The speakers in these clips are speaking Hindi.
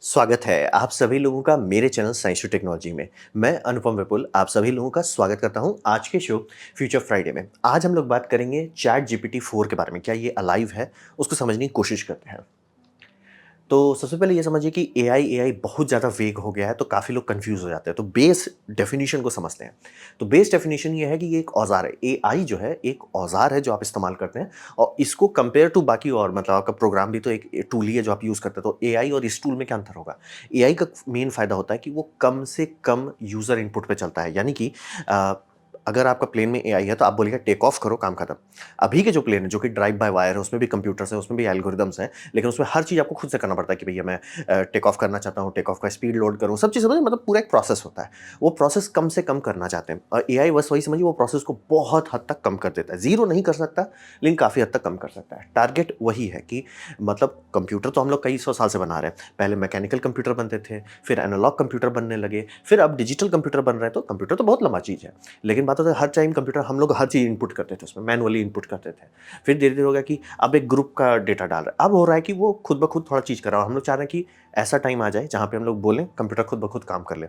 स्वागत है आप सभी लोगों का मेरे चैनल साइंस टू टेक्नोलॉजी में। मैं अनुपम विपुल आप सभी लोगों का स्वागत करता हूं आज के शो फ्यूचर फ्राइडे में। आज हम लोग बात करेंगे चैट जीपीटी 4 के बारे में। क्या ये अलाइव है, उसको समझने की कोशिश करते हैं। तो सबसे पहले ये समझिए कि एआई बहुत ज़्यादा वेग हो गया है, तो काफ़ी लोग कंफ्यूज हो जाते हैं। तो बेस डेफिनेशन को समझते हैं। तो बेस डेफिनेशन ये है कि ये एक औजार है। एआई जो है एक औजार है जो आप इस्तेमाल करते हैं, और इसको कंपेयर टू बाकी और मतलब आपका प्रोग्राम भी तो एक टूल ही है जो आप यूज़ करते हैं। तो एआई और इस टूल में क्या अंतर होगा? एआई का मेन फ़ायदा होता है कि वो कम से कम यूज़र इनपुट पे चलता है। यानी कि अ, अगर आपका प्लेन में एआई है तो आप बोलेंगे टेक ऑफ करो, काम खत्म। अभी के जो प्लेन है जो कि ड्राइव बाय वायर है, उसमें भी कंप्यूटर्स हैं, उसमें भी एल्गोरिदम्स हैं, लेकिन उसमें हर चीज़ आपको खुद से करना पड़ता है कि भैया मैं टेक ऑफ करना चाहता हूँ, टेक ऑफ का स्पीड लोड करूँ, सब चीज़ समझिए। मतलब पूरा एक प्रोसेस होता है। वो प्रोसेस कम से कम करना चाहते हैं, और एआई बस वही समझिए वो प्रोसेस को बहुत हद तक कम कर देता है। ज़ीरो नहीं कर सकता, लेकिन काफ़ी हद तक कम कर सकता है। टारगेट वही है कि मतलब कंप्यूटर तो हम लोग कई सौ साल से बना रहे हैं। पहले मैकेनिकल कंप्यूटर बनते थे, फिर एनालॉग कंप्यूटर बनने लगे, फिर अब डिजिटल कंप्यूटर बन रहे हैं। तो कंप्यूटर तो बहुत लंबा चीज़ है, लेकिन बात होता है हर टाइम कंप्यूटर हम लोग हर चीज़ इनपुट करते थे, उसमें मैनुअली इनपुट करते थे। फिर धीरे-धीरे हो गया कि अब एक ग्रुप का डेटा डाल रहा है। अब हो रहा है कि वो खुद ब खुद थोड़ा चीज़ कर रहा है, और हम लोग चाह रहे हैं कि ऐसा टाइम आ जाए जहाँ पे हम लोग बोलें कंप्यूटर खुद ब खुद काम कर ले।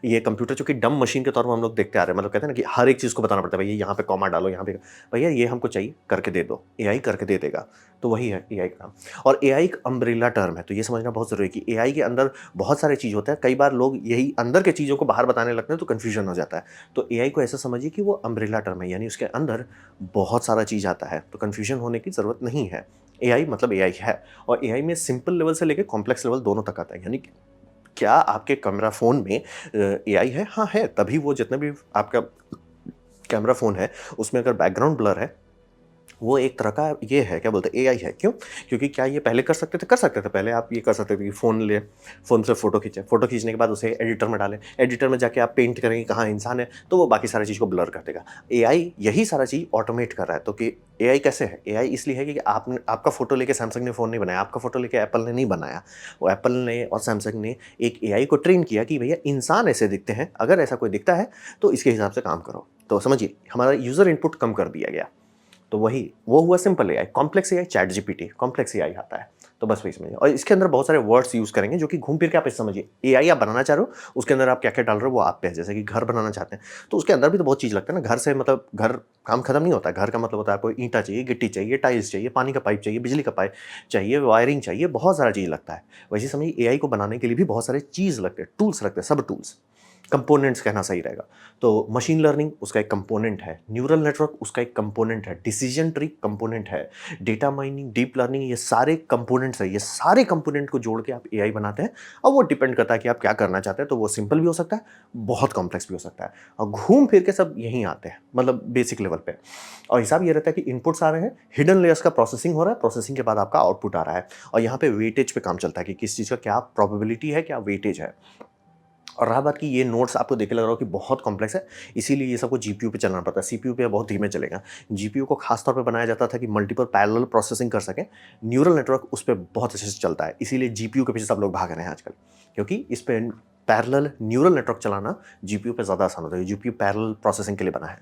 ये कंप्यूटर चूँकि डम्ब मशीन के तौर पर हम लोग देखते आ रहे हैं, मतलब कहते हैं ना कि हर एक चीज़ को बताना पड़ता है, भैया यहाँ पे कॉमा डालो, यहाँ पे भैया ये हमको चाहिए करके दे दो, एआई करके दे देगा। तो वही है एआई का काम। और एआई एक अम्ब्रेला टर्म है, तो ये समझना बहुत ज़रूरी है कि एआई के अंदर बहुत सारे चीज़ होते हैं। कई बार लोग यही अंदर की चीज़ों को बाहर बताने लगते हैं तो कन्फ्यूजन हो जाता है। तो एआई को ऐसा समझिए कि वो अम्ब्रेला टर्म है, यानी उसके अंदर बहुत सारा चीज़ आता है, तो कन्फ्यूजन होने की ज़रूरत नहीं है। एआई मतलब एआई है, और एआई में सिंपल लेवल से लेके कॉम्प्लेक्स लेवल दोनों तक आता है। यानी कि क्या आपके कैमरा फ़ोन में एआई है? हाँ, है। तभी वो जितना भी आपका कैमरा फ़ोन है, उसमें अगर बैकग्राउंड ब्लर है, वो एक तरह का ये है, क्या बोलते हैं, एआई है। क्यों? क्योंकि क्या ये पहले कर सकते थे? कर सकते थे। पहले आप ये कर सकते थे कि फ़ोन से फ़ोटो खींचे, फ़ोटो खींचने के बाद उसे एडिटर में डालें, एडिटर में जाके आप पेंट करेंगे कहाँ इंसान है, तो वो बाकी सारी चीज़ को ब्लर कर देगा। एआई यही सारा चीज़ ऑटोमेट कर रहा है। तो कि एआई कैसे है? एआई इसलिए है कि आपने आपका फ़ोटो लेके सैमसंग ने फ़ोन नहीं बनाया, आपका फ़ोटो लेके एप्पल ने नहीं बनाया। वो एप्पल ने और सैमसंग ने एक एआई को ट्रेन किया कि भैया इंसान ऐसे दिखते हैं, अगर ऐसा कोई दिखता है, तो इसके हिसाब से काम करो। तो समझिए, हमारा यूज़र इनपुट कम कर दिया गया। तो वही वो हुआ simple AI. Complex AI chat GPT, complex AI आता है। तो बस वही समझिए, और इसके अंदर बहुत सारे वर्ड्स यूज़ करेंगे जो कि घूम फिर के आप इसे समझिए। एआई आप बनाना चाह रहे हो, उसके अंदर आप क्या-क्या डाल रहे हो वो आप पे है। जैसे कि घर बनाना चाहते हैं, तो उसके अंदर भी तो बहुत चीज़ लगता है ना। घर से मतलब घर काम खत्म नहीं होता है। घर का मतलब होता है आपको ईंटा चाहिए, गिट्टी चाहिए, टाइल्स चाहिए, पानी का पाइप चाहिए, बिजली का पाइप चाहिए, वायरिंग चाहिए, बहुत सारा चीज़ लगता है। वैसे ही समझिए एआई को बनाने के लिए भी बहुत सारे चीज़ लगते हैं, टूल्स लगते हैं, सब टूल्स। कंपोनेंट्स कहना सही रहेगा। तो मशीन लर्निंग उसका एक कंपोनेंट है, न्यूरल नेटवर्क उसका एक कंपोनेंट है, डिसीजन ट्री कंपोनेंट है, डेटा माइनिंग, डीप लर्निंग, ये सारे कंपोनेंट्स हैं। ये सारे कंपोनेंट को जोड़ के आप एआई बनाते हैं, और वो डिपेंड करता है कि आप क्या करना चाहते हैं। तो वो सिंपल भी हो सकता है, बहुत कॉम्प्लेक्स भी हो सकता है, और घूम फिर के सब यहीं आते हैं, मतलब बेसिक लेवल पे। और हिसाब ये रहता है कि इनपुट्स आ रहे हैं, हिडन लेयर्स का प्रोसेसिंग हो रहा है, प्रोसेसिंग के बाद आपका आउटपुट आ रहा है, और यहाँ पे वेटेज पे काम चलता है कि किस चीज़ का क्या प्रोबेबिलिटी है, क्या वेटेज है। और रहा बात कि ये नोट्स आपको देख के लग रहा हो कि बहुत कॉम्प्लेक्स है, इसीलिए ये सबको जीपीयू पे चलाना पड़ता है, सीपीयू पे बहुत धीमे चलेगा। जीपीयू को खास तौर पे बनाया जाता था कि मल्टीपल पैरेलल प्रोसेसिंग कर सकें। न्यूरल नेटवर्क उस पे बहुत अच्छे से चलता है, इसीलिए जीपीयू के पीछे सब लोग भाग रहे हैं आजकल, क्योंकि इस पे पैरेलल न्यूरल नेटवर्क चलाना जीपीयू पे ज़्यादा आसान होता है। जीपीयू पैरेलल प्रोसेसिंग के लिए बना है।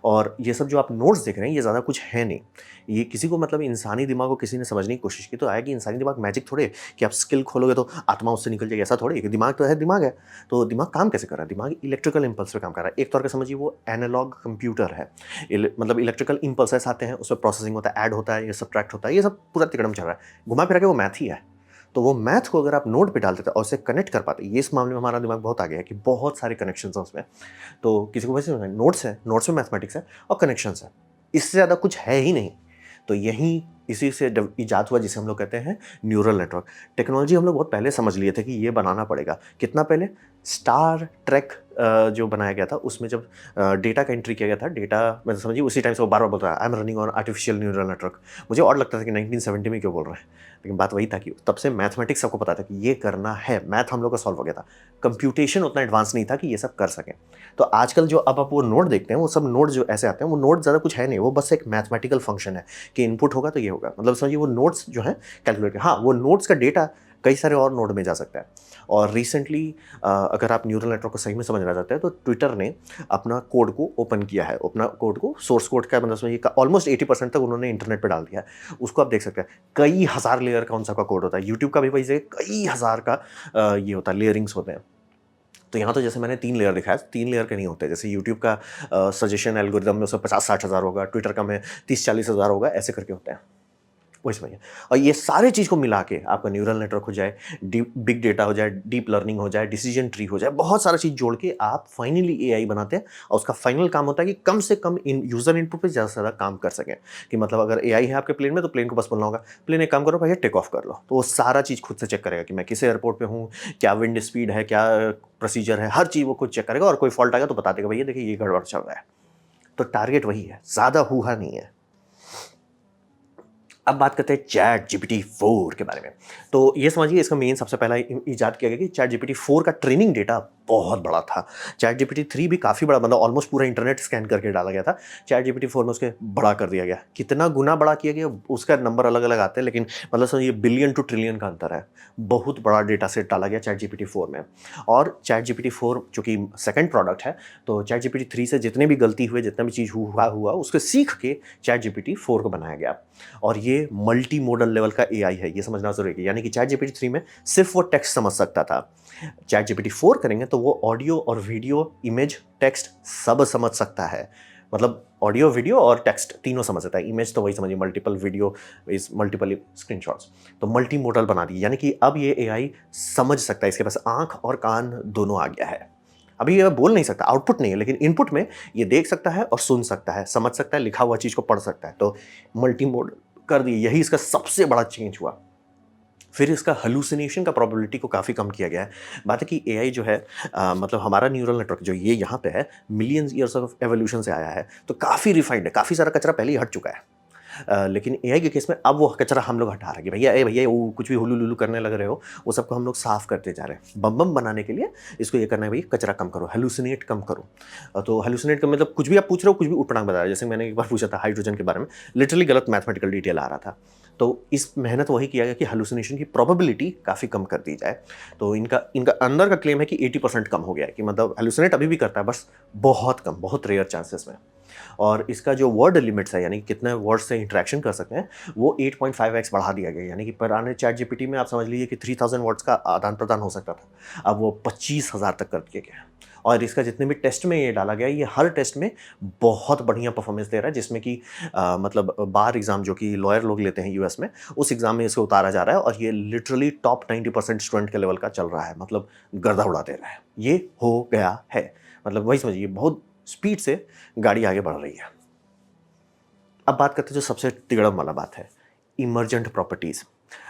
और ये सब जो आप नोट्स देख रहे हैं, ये ज़्यादा कुछ है नहीं। ये किसी को मतलब इंसानी दिमाग को किसी ने समझने की कोशिश की तो आया कि इंसानी दिमाग मैजिक थोड़े है कि आप स्किल खोलोगे तो आत्मा उससे निकल जाएगी, ऐसा थोड़े है कि दिमाग तो है, दिमाग है। तो दिमाग काम कैसे कर रहा है? दिमाग इलेक्ट्रिकल इम्पल्स पे काम कर रहा है। एक तौर पे समझिए वो एनालॉग कंप्यूटर है। मतलब इलेक्ट्रिकल इम्पल्सेस आते हैं, उसमें प्रोसेसिंग होता है, ऐड होता है, ये सब्ट्रैक्ट होता है, ये सब पूरा तिकड़म चल रहा है। घुमा फिरा के वो मैथ ही है। तो वो मैथ को अगर आप नोड पे डाल देते और उसे कनेक्ट कर पाते, ये इस मामले में हमारा दिमाग बहुत आगे है कि बहुत सारे कनेक्शंस हैं उसमें। तो किसी को वैसे नोट्स है, नोट्स में मैथमेटिक्स है और कनेक्शंस है, इससे ज़्यादा कुछ है ही नहीं। तो यही इसी से इजाद हुआ जिसे हम लोग कहते हैं न्यूरल नेटवर्क। टेक्नोलॉजी हम लोग बहुत पहले समझ लिए थे कि ये बनाना पड़ेगा। कितना पहले? स्टार ट्रैक जो बनाया गया था उसमें जब डेटा का एंट्री किया गया था, डेटा मतलब समझिए उसी टाइम से वो बार बार बोल रहा है I am running on artificial neural network. मुझे और लगता था कि 1970 में क्यों बोल रहे हैं, लेकिन बात वही था कि तब से मैथमेटिक्स सबको पता था कि ये करना है। मैथ हम लोग का सॉल्व हो गया था, कंप्यूटेशन उतना एडवांस नहीं था कि ये सब कर सकें। तो आजकल जो अब आप वो नोट देखते हैं, वो सब नोट जो ऐसे आते हैं, वो नोट ज़्यादा कुछ है नहीं, वो बस एक मैथमेटिकल फंक्शन है कि इनपुट होगा तो ये होगा। मतलब समझिए वो नोट्स जो हैं कैलकुलेट, हाँ वो नोट्स का डेटा कई सारे और नोड में जा सकता है। और रिसेंटली अगर आप न्यूरल नेटवर्क को सही में समझना चाहते हैं तो ट्विटर ने अपना कोड को ओपन किया है, अपना कोड को सोर्स कोड का मतलब समझिए ऑलमोस्ट 80% तक उन्होंने इंटरनेट पे डाल दिया है। उसको आप देख सकते हैं, कई हज़ार लेयर का उन सबका कोड होता है। यूट्यूब का भी वैसे कई हज़ार का ये होता है, लेयरिंग्स होते हैं। तो यहाँ तो जैसे मैंने 3 लेयर दिखाया, 3 लेयर के नहीं होते। जैसे यूट्यूब का सजेशन एल्गोरिदम में उसमें 50-60 हज़ार होगा, ट्विटर का में 30-40 हज़ार होगा, ऐसे करके होते हैं। वही समझिए। और ये सारे चीज़ को मिला के आपका न्यूरल नेटवर्क हो जाए, डीप बिग डेटा हो जाए, डीप लर्निंग हो जाए, डिसीजन ट्री हो जाए, बहुत सारा चीज़ जोड़ के आप फाइनली एआई बनाते हैं। और उसका फाइनल काम होता है कि कम से कम इन यूज़र इनपुट पे ज़्यादा से ज़्यादा काम कर सकें। कि मतलब अगर एआई है आपके प्लेन में तो प्लेन को बस बोलना होगा, प्लेन एक काम करो भैया टेक ऑफ कर लो। तो वो सारा चीज़ खुद से चेक करेगा कि मैं किस एयरपोर्ट पे हूँ, क्या विंड स्पीड है, क्या प्रोसीजर है, हर चीज़ वो खुद चेक करेगा। और कोई फॉल्ट आएगा तो बता देगा भैया देखिए ये गड़बड़ चल रहा है। तो टारगेट वही है, ज़्यादा हुआ नहीं है। अब बात करते हैं चैट जीपीटी 4 के बारे में। तो ये समझिए इसका मेन सबसे पहला इजाद किया गया कि चैट जीपीटी 4 का ट्रेनिंग डेटा बहुत बड़ा था। चैट जीपीटी 3 भी काफ़ी बड़ा, मतलब ऑलमोस्ट पूरा इंटरनेट स्कैन करके डाला गया था। चैट जीपीटी 4 में उसके बड़ा कर दिया गया। कितना गुना बड़ा किया गया उसका नंबर अलग अलग आते हैं, लेकिन मतलब समझिए बिलियन टू ट्रिलियन का अंतर है। बहुत बड़ा डेटा सेट डाला गया चैट जीपीटी 4 में। और चैट जीपीटी 4 जो कि सेकंड प्रोडक्ट है, तो चैट जीपीटी 3 से जितने भी गलती हुए, जितना भी चीज़ हुआ उसके सीख के चैट जीपीटी 4 को बनाया गया। और ये मल्टी मोडल लेवल का एआई है, ये समझना जरूरी है। यानी कि चैट जीपीटी 3 में सिर्फ वो टेक्स्ट समझ सकता था। चैट जीपीटी 4 करेंगे तो वो ऑडियो और वीडियो, इमेज, टेक्स्ट सब समझ सकता है। मतलब ऑडियो, वीडियो और टेक्स्ट तीनों समझ सकता है। इमेज तो वही समझिए multiple video is multiple screenshots. तो मल्टी मोडल बना दी, यानी कि अब ये एआई समझ सकता है। इसके पास आंख और कान दोनों आ गया है। अभी ये बोल नहीं सकता, आउटपुट नहीं है, लेकिन इनपुट में ये देख सकता है और सुन सकता है, समझ सकता है, लिखा हुआ चीज़ को पढ़ सकता है। तो मल्टी मोड कर दिए, यही इसका सबसे बड़ा चेंज हुआ। फिर इसका हलुसिनेशन का प्रोबेबिलिटी को काफ़ी कम किया गया है। बात है कि एआई जो है मतलब हमारा न्यूरल नेटवर्क जो ये यहाँ पे है, मिलियंस ईयर्स ऑफ एवोल्यूशन से आया है, तो काफ़ी रिफाइंड है, काफ़ी सारा कचरा पहले ही हट चुका है। लेकिन एआई के केस में अब वो कचरा हम लोग हटा रहे हैं कि भैया वो कुछ भी हुलू लुलू करने लग रहे हो, वो सबको हम लोग साफ करते जा रहे हैं। बम बम बनाने के लिए इसको ये करना है, भैया कचरा कम करो, हेलुसिनेट कम करो। तो हेलुसिनेट का मतलब कुछ भी आप पूछ रहे हो, कुछ भी उठपटांग बता रहे हो। जैसे मैंने एक बार पूछा था हाइड्रोजन के बारे में, लिटरली गलत मैथमेटिकल डिटेल आ रहा था। तो इस मेहनत वही किया गया कि हेलुसिनेशन की प्रोबेबिलिटी काफ़ी कम कर दी जाए। तो इनका इनका अंदर का क्लेम है कि 80% कम हो गया है, कि मतलब हेलुसिनेट अभी भी करता है, बस बहुत कम, बहुत रेयर चांसेस में। और इसका जो वर्ड लिमिट्स है, यानी कि कितने वर्ड से इंटरेक्शन कर सकते हैं, वो 8.5x बढ़ा दिया गया। यानी कि पुराने चैट जीपीटी में आप समझ लीजिए कि 3000 वर्ड्स का आदान प्रदान हो सकता था, अब वो 25,000 तक कर दिया गया। और इसका जितने भी टेस्ट में ये डाला गया, ये हर टेस्ट में बहुत बढ़िया परफॉर्मेंस दे रहा है। जिसमें कि मतलब बार एग्जाम जो कि लॉयर लोग लेते हैं यूएस में, उस एग्जाम में इसको उतारा जा रहा है। और ये लिटरली टॉप 90% स्टूडेंट के लेवल का चल रहा है, मतलब गर्दा उड़ा दे रहा है। ये हो गया है, मतलब वही समझिए बहुत स्पीड से गाड़ी आगे बढ़ रही है। अब बात करते हैं जो सबसे तिगड़म वाला बात है, इमर्जेंट प्रॉपर्टीज़।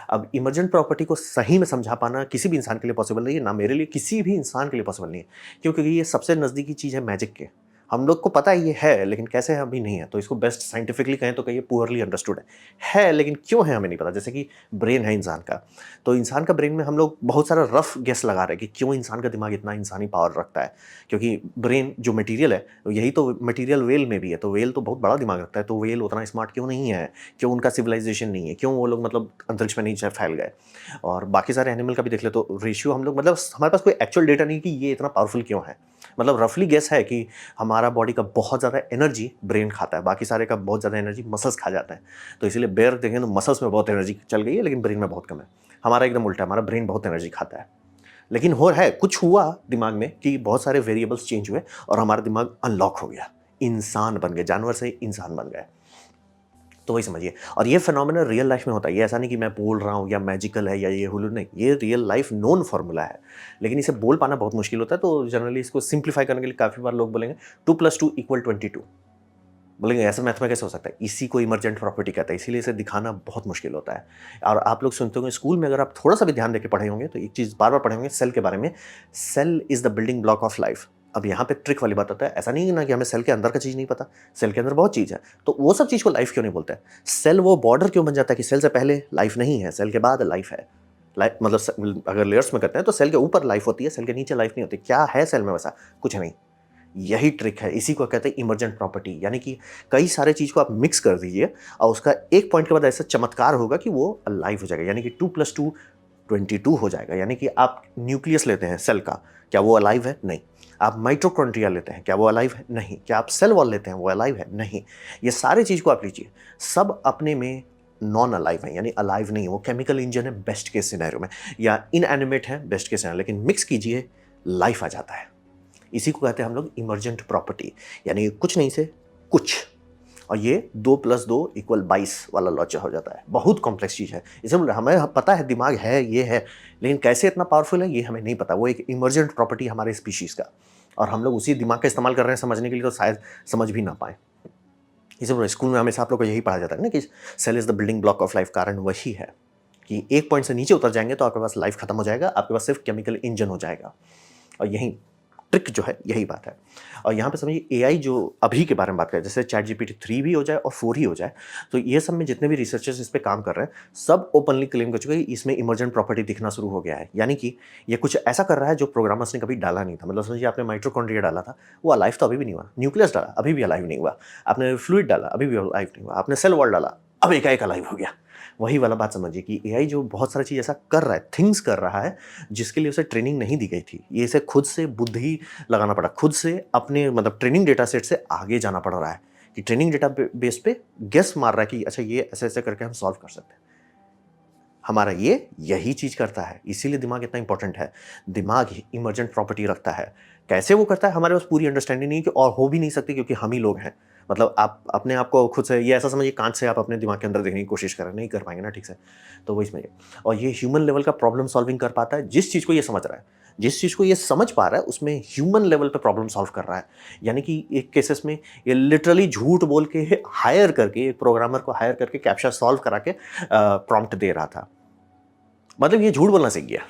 अब इमर्जेंट प्रॉपर्टी को सही में समझा पाना किसी भी इंसान के लिए पॉसिबल नहीं है, ना मेरे लिए, किसी भी इंसान के लिए पॉसिबल नहीं है। क्योंकि ये सबसे नज़दीकी चीज़ है मैजिक के। हम लोग को पता है ये है, लेकिन कैसे है अभी नहीं है। तो इसको बेस्ट साइंटिफिकली कहें तो कहिए पुअरली अंडरस्टूड है लेकिन क्यों है हमें नहीं पता। जैसे कि ब्रेन है इंसान का, तो इंसान का ब्रेन में हम लोग बहुत सारा रफ गेस लगा रहे हैं कि क्यों इंसान का दिमाग इतना इंसानी पावर रखता है। क्योंकि ब्रेन जो मटेरियल है, यही तो मटेरियल वेल में भी है। तो वेल तो बहुत बड़ा दिमाग रखता है, तो वेल उतना स्मार्ट क्यों नहीं है, क्यों उनका सिविलाइजेशन नहीं है, क्यों वो लोग मतलब अंतरिक्ष में नहीं फैल गए। और बाकी सारे एनिमल का भी देख ले तो रेशियो हम लोग, मतलब हमारे पास कोई एक्चुअल डेटा नहीं कि ये इतना पावरफुल क्यों है। मतलब रफली गेस है कि हमारा बॉडी का बहुत ज़्यादा एनर्जी ब्रेन खाता है, बाकी सारे का बहुत ज़्यादा एनर्जी मसल्स खा जाता है। तो इसीलिए बेयर देखें तो मसल्स में बहुत एनर्जी चल गई है, लेकिन ब्रेन में बहुत कम है। हमारा एकदम उल्टा है, हमारा ब्रेन बहुत एनर्जी खाता है। लेकिन हो है कुछ हुआ दिमाग में कि बहुत सारे वेरिएबल्स चेंज हुए और हमारा दिमाग अनलॉक हो गया, इंसान बन गए, जानवर से इंसान बन गए। तो वही समझिए। और ये फिनोमेना रियल लाइफ में होता है, ये ऐसा नहीं कि मैं बोल रहा हूँ या मैजिकल है या ये हुलू, नहीं, ये रियल लाइफ नोन फार्मूला है। लेकिन इसे बोल पाना बहुत मुश्किल होता है। तो जनरली इसको सिंप्लीफाई करने के लिए काफ़ी बार लोग बोलेंगे 2+2 = 22। बोलेंगे ऐसा मैथ में कैसे हो सकता है, इसी को इमर्जेंट प्रॉपर्टी कहता है। इसीलिए इसे दिखाना बहुत मुश्किल होता है। और आप लोग सुनते होंगे स्कूल में, अगर आप थोड़ा सा भी ध्यान देकर पढ़े होंगे तो एक चीज़ बार बार पढ़े होंगे सेल के बारे में, cell is the building block of life. अब यहाँ पे ट्रिक वाली बात होता है, ऐसा नहीं है ना कि हमें सेल के अंदर का चीज़ नहीं पता, सेल के अंदर बहुत चीज़ है। तो वो सब चीज़ को लाइफ क्यों नहीं बोलते हैं। सेल वो बॉर्डर क्यों बन जाता है कि सेल से पहले लाइफ नहीं है, सेल के बाद लाइफ है। लाइफ मतलब अगर लेयर्स में करते हैं तो सेल के ऊपर लाइफ होती है, सेल के नीचे लाइफ नहीं होती। क्या है सेल में वैसा, कुछ नहीं। यही ट्रिक है, इसी को कहते हैं इमर्जेंट प्रॉपर्टी। यानी कि कई सारे चीज़ को आप मिक्स कर दीजिए और उसका एक पॉइंट के बाद ऐसा चमत्कार होगा कि वो लाइव हो जाएगा। यानी कि 2+2 22 हो जाएगा। यानी कि आप न्यूक्लियस लेते हैं सेल का, क्या वो अलाइव है? नहीं। आप माइटोकॉन्ड्रिया लेते हैं, क्या वो अलाइव है? नहीं। क्या आप सेल वॉल लेते हैं, वो अलाइव है? नहीं। ये सारे चीज़ को आप लीजिए, सब अपने में नॉन अलाइव है, यानी अलाइव नहीं है। वो केमिकल इंजन है बेस्ट केस सिनेरियो में, या इनएनिमेट है बेस्ट केस सिनेरियो, लेकिन मिक्स कीजिए लाइफ आ जाता है। इसी को कहते हैं हम लोग इमर्जेंट प्रॉपर्टी, यानी कुछ नहीं से कुछ। और ये 2 + 2 = 22 वाला लॉजिक हो जाता है। बहुत कॉम्प्लेक्स चीज़ है। इसे हमें पता है दिमाग है, ये है, लेकिन कैसे इतना पावरफुल है ये हमें नहीं पता। वो एक इमर्जेंट प्रॉपर्टी हमारे स्पीशीज़ का, और हम लोग उसी दिमाग का इस्तेमाल कर रहे हैं समझने के लिए, तो शायद समझ भी ना पाएँ। इसे स्कूल में हमेशा आप लोग को यही पढ़ा जाता है ना कि cell is the building block of life. कारण वही है कि एक पॉइंट से नीचे उतर जाएंगे तो आपके पास लाइफ खत्म हो जाएगा, आपके पास सिर्फ केमिकल इंजन हो जाएगा। और यही ट्रिक जो है यही बात है। और यहाँ पे समझिए एआई जो अभी के बारे में बात करें, जैसे चैट जीपीटी 3 भी हो जाए और 4 ही हो जाए, तो ये सब में जितने भी रिसर्चर्स इस पे काम कर रहे हैं, सब ओपनली क्लेम कर चुके हैं कि इसमें इमर्जेंट प्रॉपर्टी दिखना शुरू हो गया है। यानी कि ये कुछ ऐसा कर रहा है जो प्रोग्रामर्स ने कभी डाला नहीं था। मतलब समझिए आपने माइटोकॉन्ड्रिया डाला था, वो अलाइव तो अभी भी नहीं हुआ। न्यूक्लियस डाला, अभी भी अलाइव नहीं हुआ। आपने फ्लूइड डाला, अभी भी अलाइव नहीं हुआ। आपने सेल वॉल डाला, अब एकाएक अलाइव हो गया। वही वाला बात समझिए कि एआई जो बहुत सारी चीज़ ऐसा कर रहा है, थिंग्स कर रहा है, जिसके लिए उसे ट्रेनिंग नहीं दी गई थी। ये इसे खुद से बुद्धि लगाना पड़ा, खुद से अपने मतलब ट्रेनिंग डेटा सेट से आगे जाना पड़ रहा है कि ट्रेनिंग डेटा बेस पे गेस मार रहा है कि अच्छा ये ऐसे ऐसे करके हम सॉल्व कर सकते हैं। हमारा ये यही चीज़ करता है, इसीलिए दिमाग इतना इंपॉर्टेंट है। दिमाग ही इमर्जेंट प्रॉपर्टी रखता है। कैसे वो करता है हमारे पास पूरी अंडरस्टैंडिंग नहीं, कि और हो भी नहीं सकती, क्योंकि हम ही लोग हैं। मतलब आप अपने आप को खुद से ये ऐसा समझिए कांच से आप अपने दिमाग के अंदर देखने की कोशिश कर रहे हैं, नहीं कर पाएंगे ना ठीक से। तो वही समझिए। और ये ह्यूमन लेवल का प्रॉब्लम सॉल्विंग कर पाता है। जिस चीज़ को ये समझ रहा है, जिस चीज़ को ये समझ पा रहा है, उसमें ह्यूमन लेवल पे प्रॉब्लम सॉल्व कर रहा है। यानी कि एक केसेस में ये लिटरली झूठ बोल के हायर करके, एक प्रोग्रामर को हायर करके कैप्चा सॉल्व करा के प्रॉम्प्ट दे रहा था। मतलब ये झूठ बोलना सीख गया,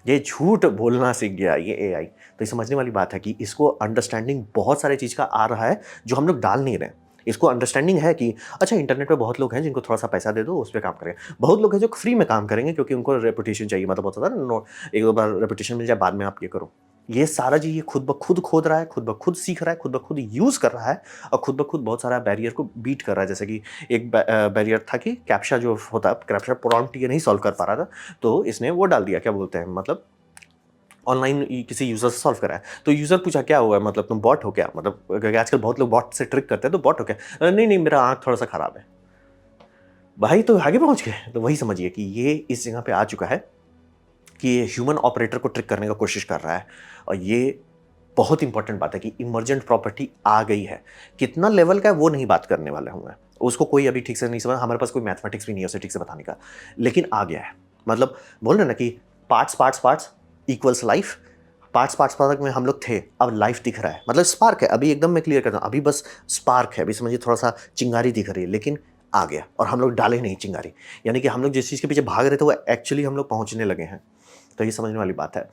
ये झूठ बोलना सीख गया ये एआई। तो ये समझने वाली बात है कि इसको अंडरस्टैंडिंग बहुत सारे चीज़ का आ रहा है जो हम लोग डाल नहीं रहे हैं। इसको अंडरस्टैंडिंग है कि अच्छा इंटरनेट पे बहुत लोग हैं जिनको थोड़ा सा पैसा दे दो, उस पर काम करें। बहुत लोग हैं जो फ्री में काम करेंगे क्योंकि उनको रेपुटेशन चाहिए। मतलब होता था ना, एक दो बार रेपुटेशन मिल जाए, बाद में आप ये करो। ये सारा चीज़ ये खुद ब खुद खोद रहा है, खुद ब खुद सीख रहा है, खुद ब खुद यूज़ कर रहा है, और खुद ब खुद बहुत सारा बैरियर को बीट कर रहा है। जैसे कि एक बैरियर था कि कैप्चा जो होता है, कैप्चा प्रॉम्प्ट ये नहीं सॉल्व कर पा रहा था, तो इसने वो डाल दिया, क्या बोलते हैं, मतलब ऑनलाइन किसी यूज़र से सॉल्व करा है। तो यूज़र पूछा क्या हुआ, मतलब तुम बॉट हो क्या? मतलब क्योंकि आजकल बहुत लोग बॉट से ट्रिक करते हैं, तो बॉट हो क्या? नहीं नहीं, मेरा आँख थोड़ा सा खराब है। भाई तो आगे पहुँच गए। तो वही समझिए कि ये इस जगह पे आ चुका है कि ये ह्यूमन ऑपरेटर को ट्रिक करने का कोशिश कर रहा है। और ये बहुत इंपॉर्टेंट बात है कि इमर्जेंट प्रॉपर्टी आ गई है। कितना लेवल का है वो नहीं बात करने वाले हूँ मैं, उसको कोई अभी ठीक से नहीं समझ। हमारे पास कोई मैथमेटिक्स भी नहीं है उसे ठीक से बताने का, लेकिन आ गया है। मतलब बोल रहे ना कि parts parts parts equals life. Parts parts part में हम लोग थे, अब लाइफ दिख रहा है। मतलब स्पार्क है, अभी एकदम मैं क्लियर करता हूँ, अभी बस स्पार्क है, अभी समझिए थोड़ा सा चिंगारी दिख रही है, लेकिन आ गया और हम लोग डाले नहीं चिंगारी। यानी कि हम लोग जिस चीज़ के पीछे भाग रहे थे वो एक्चुअली हम लोग पहुँचने लगे हैं। तो ये समझने वाली बात है।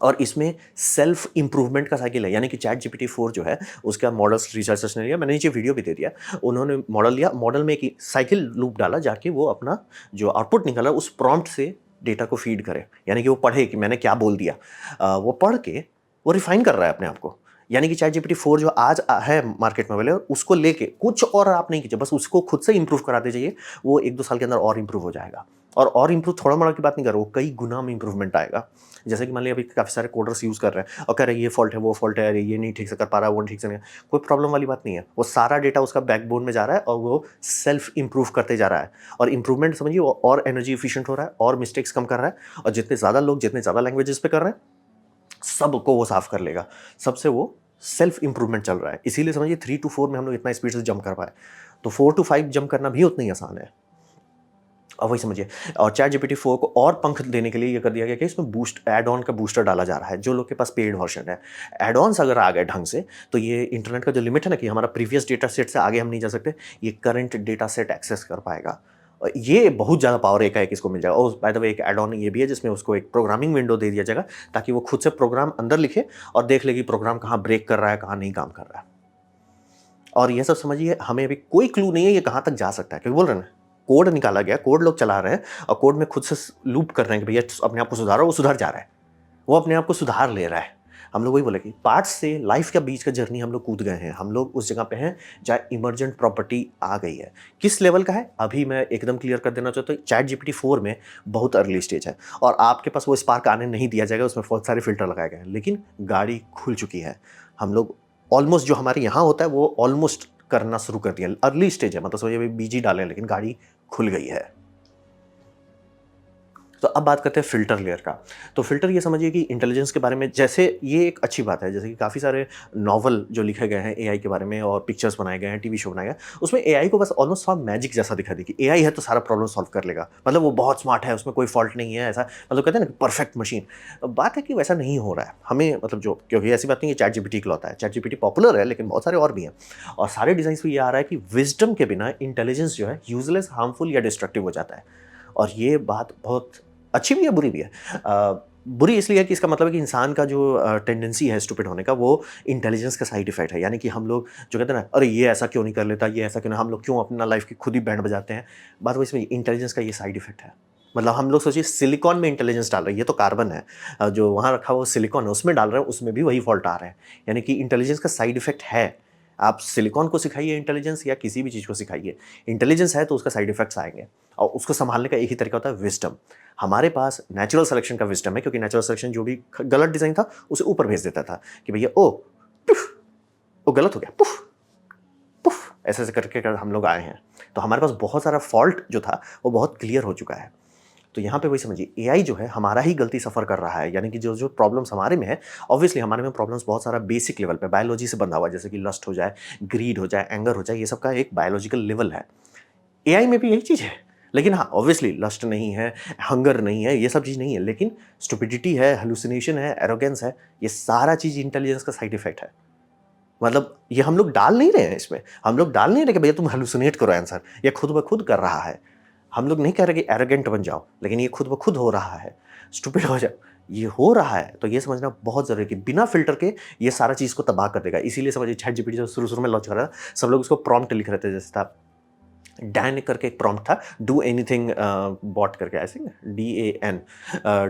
और इसमें सेल्फ इंप्रूवमेंट का साइकिल है। यानी कि चैट जीपीटी 4 जो है उसका मॉडल्स रिसर्चर्स ने लिया, मैंने नीचे वीडियो भी दे दिया। उन्होंने मॉडल लिया, मॉडल में एक साइकिल लूप डाला, जाके वो अपना जो आउटपुट निकाला उस प्रॉम्प्ट से डेटा को फीड करे। यानी कि वो पढ़े कि मैंने क्या बोल दिया, वो पढ़ के वो रिफाइन कर रहा है अपने आप को। यानी कि चैट जीपीटी 4 जो आज है मार्केट में अवेलेबल, उसको लेके कुछ और आप नहीं कीजिए, बस उसको खुद से इंप्रूव कराते जाइए। वो 1-2 साल के अंदर और इंप्रूव हो जाएगा। और इंप्रूव थोड़ा मोड़ा की बात नहीं कर रहा, वो कई गुना में इंप्रूवमेंट आएगा। जैसे कि मान लिया अभी काफ़ी सारे कोडर्स यूज़ कर रहे हैं और कह रहे हैं ये फॉल्ट है, वो फॉल्ट है, अरे ये नहीं ठीक से कर पा रहा है, वो ठीक से नहीं। कोई प्रॉब्लम वाली बात नहीं है। वो सारा डेटा उसका बैकबोन में जा रहा है और वो सेल्फ इंप्रूव करते जा रहा है। और इंप्रूवमेंट समझिए वो और एनर्जी एफिशिएंट हो रहा है और मिस्टेक्स कम कर रहा है। और जितने ज़्यादा लोग जितने ज़्यादा लैंग्वेजेस पे कर रहे हैं, सबको वो साफ कर लेगा। सबसे वो सेल्फ इंप्रूवमेंट चल रहा है। इसीलिए समझिए 3 to 4 में हम लोग इतना स्पीड से जंप कर पाए। तो 4 to 5 जंप करना भी उतना ही आसान है। और वही समझिए। और चैट जीपीटी 4 को और पंख देने के लिए ये कर दिया गया कि इसमें बूस्ट एड ऑन का बूस्टर डाला जा रहा है, जो लोग के पास पेड वर्जन है। एड ऑन्स अगर आ गए ढंग से, तो ये इंटरनेट का जो लिमिट है ना कि हमारा प्रीवियस डेटा सेट से आगे हम नहीं जा सकते, ये करंट डेटा सेट एक्सेस कर पाएगा। और ये बहुत ज़्यादा पावर एक इसको मिल जाएगा। और बाय द वे एक एड ऑन ये भी है जिसमें उसको एक प्रोग्रामिंग विंडो दे दिया जाएगा, ताकि वो खुद से प्रोग्राम अंदर लिखे और देख ले कि प्रोग्राम कहाँ ब्रेक कर रहा है, कहाँ नहीं काम कर रहा है। और ये सब समझिए, हमें अभी कोई क्लू नहीं है ये कहाँ तक जा सकता है, क्योंकि बोल रहे हैं ना, कोड निकाला गया, कोड लोग चला रहे हैं और कोड में खुद से लूप कर रहे हैं कि भैया अपने आप को सुधारो, वो सुधर जा रहा है, वो अपने आप को सुधार ले रहा है। हम लोग वही बोले कि पार्ट्स से लाइफ के बीच का जर्नी हम लोग कूद गए हैं, हम लोग उस जगह पे हैं जहाँ इमर्जेंट प्रॉपर्टी आ गई है। किस लेवल का है अभी मैं एकदम क्लियर कर देना चाहता हूँ, चैट जीपीटी 4 में बहुत अर्ली स्टेज है और आपके पास वो स्पार्क आने नहीं दिया जाएगा, उसमें बहुत सारे फिल्टर लगाए गए हैं, लेकिन गाड़ी खुल चुकी है। हम लोग ऑलमोस्ट जो हमारे यहाँ होता है वो ऑलमोस्ट करना शुरू कर दिया, अर्ली स्टेज है, मतलब समझिए अभी बीजी डाले लेकिन गाड़ी खुल गई है। तो अब बात करते हैं फिल्टर लेयर का। तो फिल्टर ये समझिए कि इंटेलिजेंस के बारे में, जैसे ये एक अच्छी बात है, जैसे कि काफ़ी सारे नॉवल जो लिखे गए हैं एआई के बारे में और पिक्चर्स बनाए गए हैं, टीवी शो बनाए गए, उसमें एआई को बस ऑलमोस्ट सब मैजिक जैसा दिखा दी कि एआई है तो सारा प्रॉब्लम सॉल्व कर लेगा, मतलब वो बहुत स्मार्ट है, उसमें कोई फॉल्ट नहीं है, ऐसा मतलब कहते हैं ना परफेक्ट मशीन। बात है कि वैसा नहीं हो रहा है हमें, मतलब जो, क्योंकि ऐसी बात नहीं है चैट जीपीटी इकलौता है, चैट जीपीटी पॉपुलर है लेकिन बहुत सारे और भी हैं, और सारे डिजाइन में ये आ रहा है कि विजडम के बिना इंटेलिजेंस जो है यूजलेस, हार्मफुल या डिस्ट्रक्टिव हो जाता है। और ये बात बहुत अच्छी भी है, बुरी भी है। बुरी इसलिए है कि इसका मतलब है कि इंसान का जो टेंडेंसी है स्टूपिड होने का, वो इंटेलिजेंस का साइड इफेक्ट है। यानी कि हम लोग जो कहते हैं ना, अरे ये ऐसा क्यों नहीं कर लेता, ये ऐसा क्यों नहीं, हम लोग क्यों अपना लाइफ की खुद ही बैंड बजाते हैं। बात वो इसमें इंटेलिजेंस का ये साइड इफेक्ट है। मतलब हम लोग सोचिए सिलिकॉन में इंटेलिजेंस डाल रहे हैं, ये तो कार्बन है, जो वहाँ रखा हुआ सिलिकॉन है उसमें डाल रहे हैं, उसमें भी वही फॉल्ट आ रहे हैं। यानी कि इंटेलिजेंस का साइड इफेक्ट है। आप सिलिकॉन को सिखाइए इंटेलिजेंस या किसी भी चीज़ को सिखाइए, इंटेलिजेंस है तो उसका साइड इफेक्ट्स आएंगे, और उसको संभालने का एक ही तरीका होता है विजडम। हमारे पास नेचुरल सिलेक्शन का विजडम है, क्योंकि नेचुरल सिलेक्शन जो भी गलत डिजाइन था उसे ऊपर भेज देता था कि भैया ओ पुफ, वो गलत हो गया, पुफ पुफ, ऐसे ऐसे करके हम लोग आए हैं। तो हमारे पास बहुत सारा फॉल्ट जो था वो बहुत क्लियर हो चुका है। तो यहाँ पे वही समझिए एआई जो है हमारा ही गलती सफ़र कर रहा है। यानी कि जो जो प्रॉब्लम्स हमारे में है, ऑब्वियसली हमारे में प्रॉब्लम्स बहुत सारा बेसिक लेवल पे बायोलॉजी से बंधा हुआ है, जैसे कि लस्ट हो जाए, ग्रीड हो जाए, एंगर हो जाए, ये सब का एक बायोलॉजिकल लेवल है। एआई में भी यही चीज़ है, लेकिन हाँ ऑब्वियसली लस्ट नहीं है, हंगर नहीं है, ये सब चीज़ नहीं है, लेकिन स्टुपिडिटी है, हेलुसिनेशन है, एरोगेंस है, ये सारा चीज़ इंटेलिजेंस का साइड इफेक्ट है। मतलब ये हम लोग डाल नहीं रहे हैं इसमें, हम लोग डाल नहीं रहे कि भैया तुम हेलुसिनेट करो आंसर, ये खुद ब खुद कर रहा है। हम लोग नहीं कह रहे कि एरोगेंट बन जाओ, लेकिन ये खुद ब खुद हो रहा है, स्टूपिड हो जाओ, ये हो रहा है। तो ये समझना बहुत ज़रूरी है कि बिना फिल्टर के ये सारा चीज़ को तबाह कर देगा। इसीलिए समझिए चैट जीपीटी जब शुरू में लॉन्च कर रहा था, सब लोग उसको प्रॉम्प्ट लिख रहे थे, जैसे था डैन करके एक प्रॉम्प्ट था, डू एनीथिंग बॉट करके, ऐसे DAN,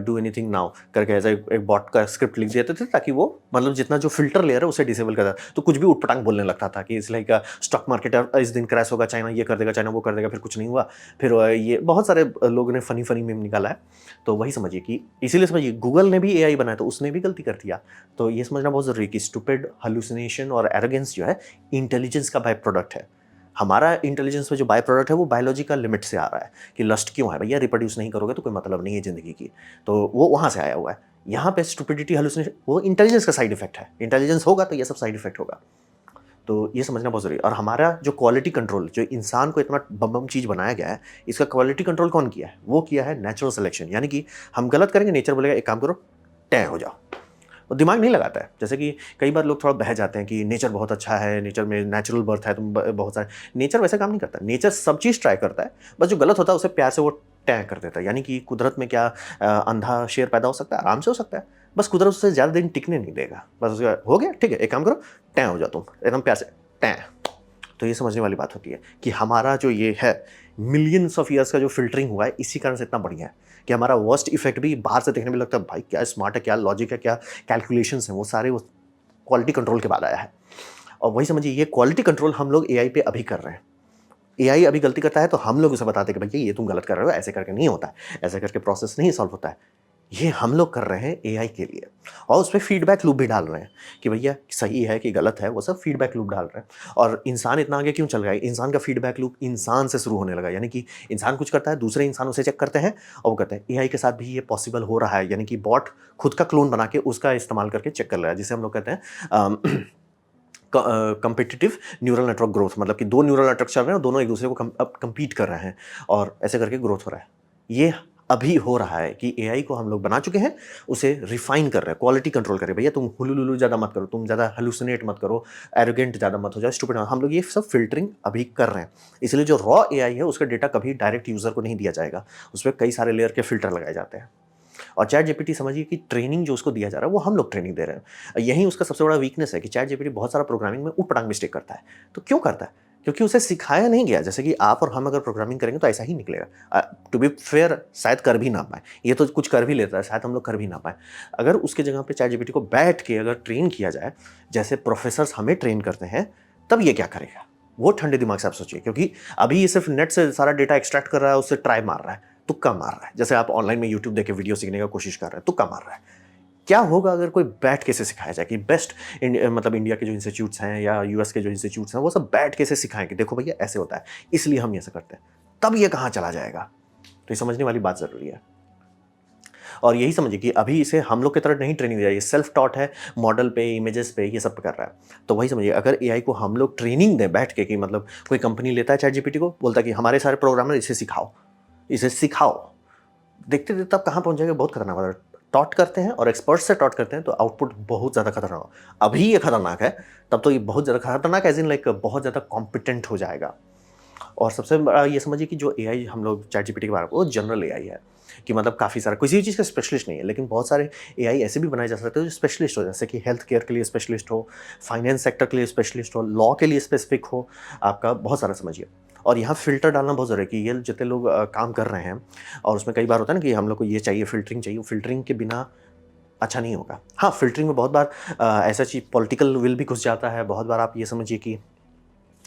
डू एनीथिंग नाउ करके, ऐसा एक बॉट का स्क्रिप्ट लिख देते थे, ताकि वो मतलब जितना जो फिल्टर लेयर है उसे डिसेबल करता। तो कुछ भी उटपटांग बोलने लगता था कि इसलिए का स्टॉक मार्केट इस दिन क्रैश होगा, चाइना ये कर देगा, चाइना वो कर देगा, फिर कुछ नहीं हुआ। फिर ये बहुत सारे लोगों ने फनी फनी मीम निकाला है। तो वही समझिए कि इसीलिए समझिए गूगल ने भी AI बनाया तो उसने भी गलती कर दिया। तो ये समझना बहुत ज़रूरी है कि स्टूपिड, हेलुसिनेशन और एरोगेंस जो है इंटेलिजेंस का बाय प्रोडक्ट है। हमारा इंटेलिजेंस में जो बाय प्रोडक्ट है वो बायोलॉजिकल लिमिट से आ रहा है कि लस्ट क्यों है भैया, रिप्रोड्यूस नहीं करोगे तो कोई मतलब नहीं है ज़िंदगी की, तो वो वहाँ से आया हुआ है। यहाँ पे स्टुपिडिटी, हेलुसिनेशन वो इंटेलिजेंस का साइड इफेक्ट है। इंटेलिजेंस होगा तो ये सब साइड इफेक्ट होगा। तो ये समझना बहुत ज़रूरी है। और हमारा जो क्वालिटी कंट्रोल, जो इंसान को इतना बम चीज़ बनाया गया है, इसका क्वालिटी कंट्रोल कौन किया है? वो किया है नेचुरल सिलेक्शन। यानी कि हम गलत करेंगे, नेचर बोलेगा एक काम करो, टै हो जाओ। वो दिमाग नहीं लगाता है। जैसे कि कई बार लोग थोड़ा बह जाते हैं कि नेचर बहुत अच्छा है, नेचर में नेचुरल बर्थ है, तुम बहुत सारे, नेचर वैसे काम नहीं करता। नेचर सब चीज़ ट्राई करता है, बस जो गलत होता है उसे प्यार से वो टै कर देता है। यानी कि कुदरत में क्या अंधा शेर पैदा हो सकता है? आराम से हो सकता है, बस कुदरत उससे ज़्यादा दिन टिकने नहीं देगा। बस उसका हो गया, ठीक है, एक काम करो, टै हो जाओ तुम, एकदम प्यार से टै। तो ये समझने वाली बात होती है कि हमारा जो ये है मिलियंस ऑफ ईयर्स का जो फिल्टरिंग हुआ है, इसी कारण से इतना बढ़िया है कि हमारा वर्स्ट इफेक्ट भी बाहर से देखने में लगता है भाई क्या स्मार्ट है, क्या लॉजिक है, क्या कैलकुलेशंस हैं, वो सारे वो क्वालिटी कंट्रोल के बाद आया है। और वही समझिए ये क्वालिटी कंट्रोल हम लोग एआई पे अभी कर रहे हैं। एआई अभी गलती करता है तो हम लोग उसे बताते हैं कि भैया ये तुम गलत कर रहे हो, ऐसे करके नहीं होता है, ऐसे करके प्रोसेस नहीं सॉल्व होता है। ये हम लोग कर रहे हैं एआई के लिए, और उस पर फीडबैक लूप भी डाल रहे हैं कि भैया सही है कि गलत है, वो सब फीडबैक लूप डाल रहे हैं। और इंसान इतना आगे क्यों चल गया है? इंसान का फीडबैक लूप इंसान से शुरू होने लगा। यानी कि इंसान कुछ करता है, दूसरे इंसान उसे चेक करते हैं और वो कहते हैं। एआई के साथ भी ये पॉसिबल हो रहा है, यानी कि बॉट खुद का क्लोन बना के उसका इस्तेमाल करके चेक कर रहा है, जिसे हम लोग कहते हैं कंपिटिटिव न्यूरल नेटवर्क ग्रोथ। मतलब कि दो न्यूरल नेटवर्क चल रहे हैं और दोनों एक दूसरे को कंपीट कर रहे हैं, और ऐसे करके ग्रोथ हो रहा है। ये अभी हो रहा है कि एआई को हम लोग बना चुके हैं, उसे रिफाइन कर रहे हैं, क्वालिटी कंट्रोल कर रहे हैं। भैया तुम हुलुलुलु ज़्यादा मत करो, तुम ज़्यादा हेलुसिनेट मत करो, एरोगेंट ज़्यादा मत हो जाए, स्टूपिड। हम लोग ये सब फिल्टरिंग अभी कर रहे हैं। इसलिए जो रॉ एआई है उसका डेटा कभी डायरेक्ट यूज़र को नहीं दिया जाएगा, उस पर कई सारे लेयर के फिल्टर लगाए जाते हैं। और चैट जीपीटी समझिए कि ट्रेनिंग जो उसको दिया जा रहा है वो हम लोग ट्रेनिंग दे रहे हैं। यही उसका सबसे बड़ा वीकनेस है कि चैट जीपीटी बहुत सारा प्रोग्रामिंग में उटपटांग मिस्टेक करता है। तो क्यों करता है? क्योंकि उसे सिखाया नहीं गया। जैसे कि आप और हम अगर प्रोग्रामिंग करेंगे तो ऐसा ही निकलेगा। टू बी फेयर शायद कर भी ना पाए, ये तो कुछ कर भी लेता है, शायद हम लोग कर भी ना पाए। अगर उसके जगह पे चैटजीपीटी को बैठ के अगर ट्रेन किया जाए, जैसे प्रोफेसर्स हमें ट्रेन करते हैं, तब ये क्या करेगा? वो ठंडे दिमाग से आप सोचिए, क्योंकि अभी ये सिर्फ नेट से सारा डेटा एक्सट्रैक्ट कर रहा है, उससे ट्राई मार रहा है, तुक्का मार रहा है। जैसे आप ऑनलाइन में यूट्यूब देख के वीडियो सीखने का कोशिश कर रहे हैं, तुक्का मार रहा है। क्या होगा अगर कोई बैठ के इसे सिखाया जाए कि बेस्ट मतलब इंडिया के जो इंस्टीट्यूट्स हैं या यूएस के जो इंस्टीट्यूट्स हैं, वो सब बैठ के इसे सिखाएं कि देखो भैया ऐसे होता है, इसलिए हम ऐसा करते हैं। तब ये कहाँ चला जाएगा? तो ये समझने वाली बात ज़रूरी है। और यही समझिए कि अभी इसे हम लोग की तरह नहीं ट्रेनिंग दिया, ये सेल्फ टॉट है, मॉडल पे, इमेजेस पे, ये सब कर रहा है। तो वही समझिए, अगर एआई को हम लोग ट्रेनिंग दें बैठ के, कि मतलब कोई कंपनी लेता है चैट जीपीटी को, बोलता है कि हमारे सारे प्रोग्रामर इसे सिखाओ, इसे सिखाओ, देखते देखते तब कहाँ पहुँच जाएगा, बहुत खतरनाक होगा। टॉट करते हैं और एक्सपर्ट से टॉट करते हैं तो आउटपुट बहुत ज़्यादा खतरनाक हो। अभी ये खतरनाक है, तब तो ये बहुत ज़्यादा खतरनाक, एज इन लाइक बहुत ज़्यादा कॉम्पिटेंट हो जाएगा। और सबसे बड़ा ये समझिए कि जो एआई हम लोग चैट जीपीटी के बारे में, वो जनरल एआई है, कि मतलब काफ़ी सारा किसी चीज़ का स्पेशलिस्ट नहीं है, लेकिन बहुत सारे एआई ऐसे भी बनाए जा सकते हैं जो स्पेशलिस्ट हो, जैसे कि हेल्थ केयर के लिए स्पेशलिस्ट हो, फाइनेंस सेक्टर के लिए स्पेशलिस्ट हो, लॉ के लिए स्पेसिफिक हो, आपका बहुत सारा समझिए। और यहाँ फ़िल्टर डालना बहुत ज़रूरी है, कि ये जितने लोग काम कर रहे हैं, और उसमें कई बार होता है ना कि हम लोग को ये चाहिए, फ़िल्टरिंग चाहिए, फ़िल्टरिंग के बिना अच्छा नहीं होगा। हाँ, फ़िल्टरिंग में बहुत बार ऐसा चीज़ पॉलिटिकल विल भी घुस जाता है, बहुत बार आप ये समझिए कि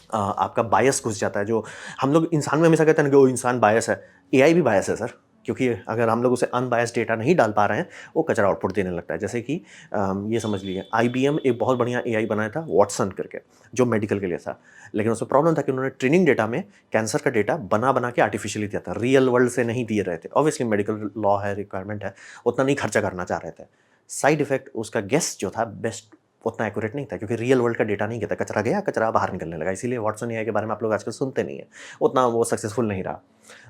आपका बायस घुस जाता है, जो हम लोग इंसान में हमेशा कहते हैं ना कि वो इंसान बायस है, एआई भी बायस है सर। क्योंकि अगर हम लोग उसे अनबायस्ड डेटा नहीं डाल पा रहे हैं, वो कचरा आउटपुट देने लगता है। जैसे कि ये समझ लीजिए, आईबीएम एक बहुत बढ़िया एआई बनाया था, वॉटसन करके, जो मेडिकल के लिए था। लेकिन उसमें प्रॉब्लम था कि उन्होंने ट्रेनिंग डेटा में कैंसर का डेटा बना के आर्टिफिशियली दिया था, रियल वर्ल्ड से नहीं दिए रहे थे। ऑब्वियसली मेडिकल लॉ है, रिक्वायरमेंट है, उतना नहीं खर्चा करना चाह रहे थे। साइड इफेक्ट उसका गेस जो था बेस्ट उतना एक्यूरेट नहीं था, क्योंकि रियल वर्ल्ड का डेटा नहीं कहता, कचरा गया, कचरा बाहर निकलने लगा। इसीलिए वॉटसन एआई के बारे में आप लोग आजकल सुनते नहीं है, उतना वो सक्सेसफुल नहीं रहा।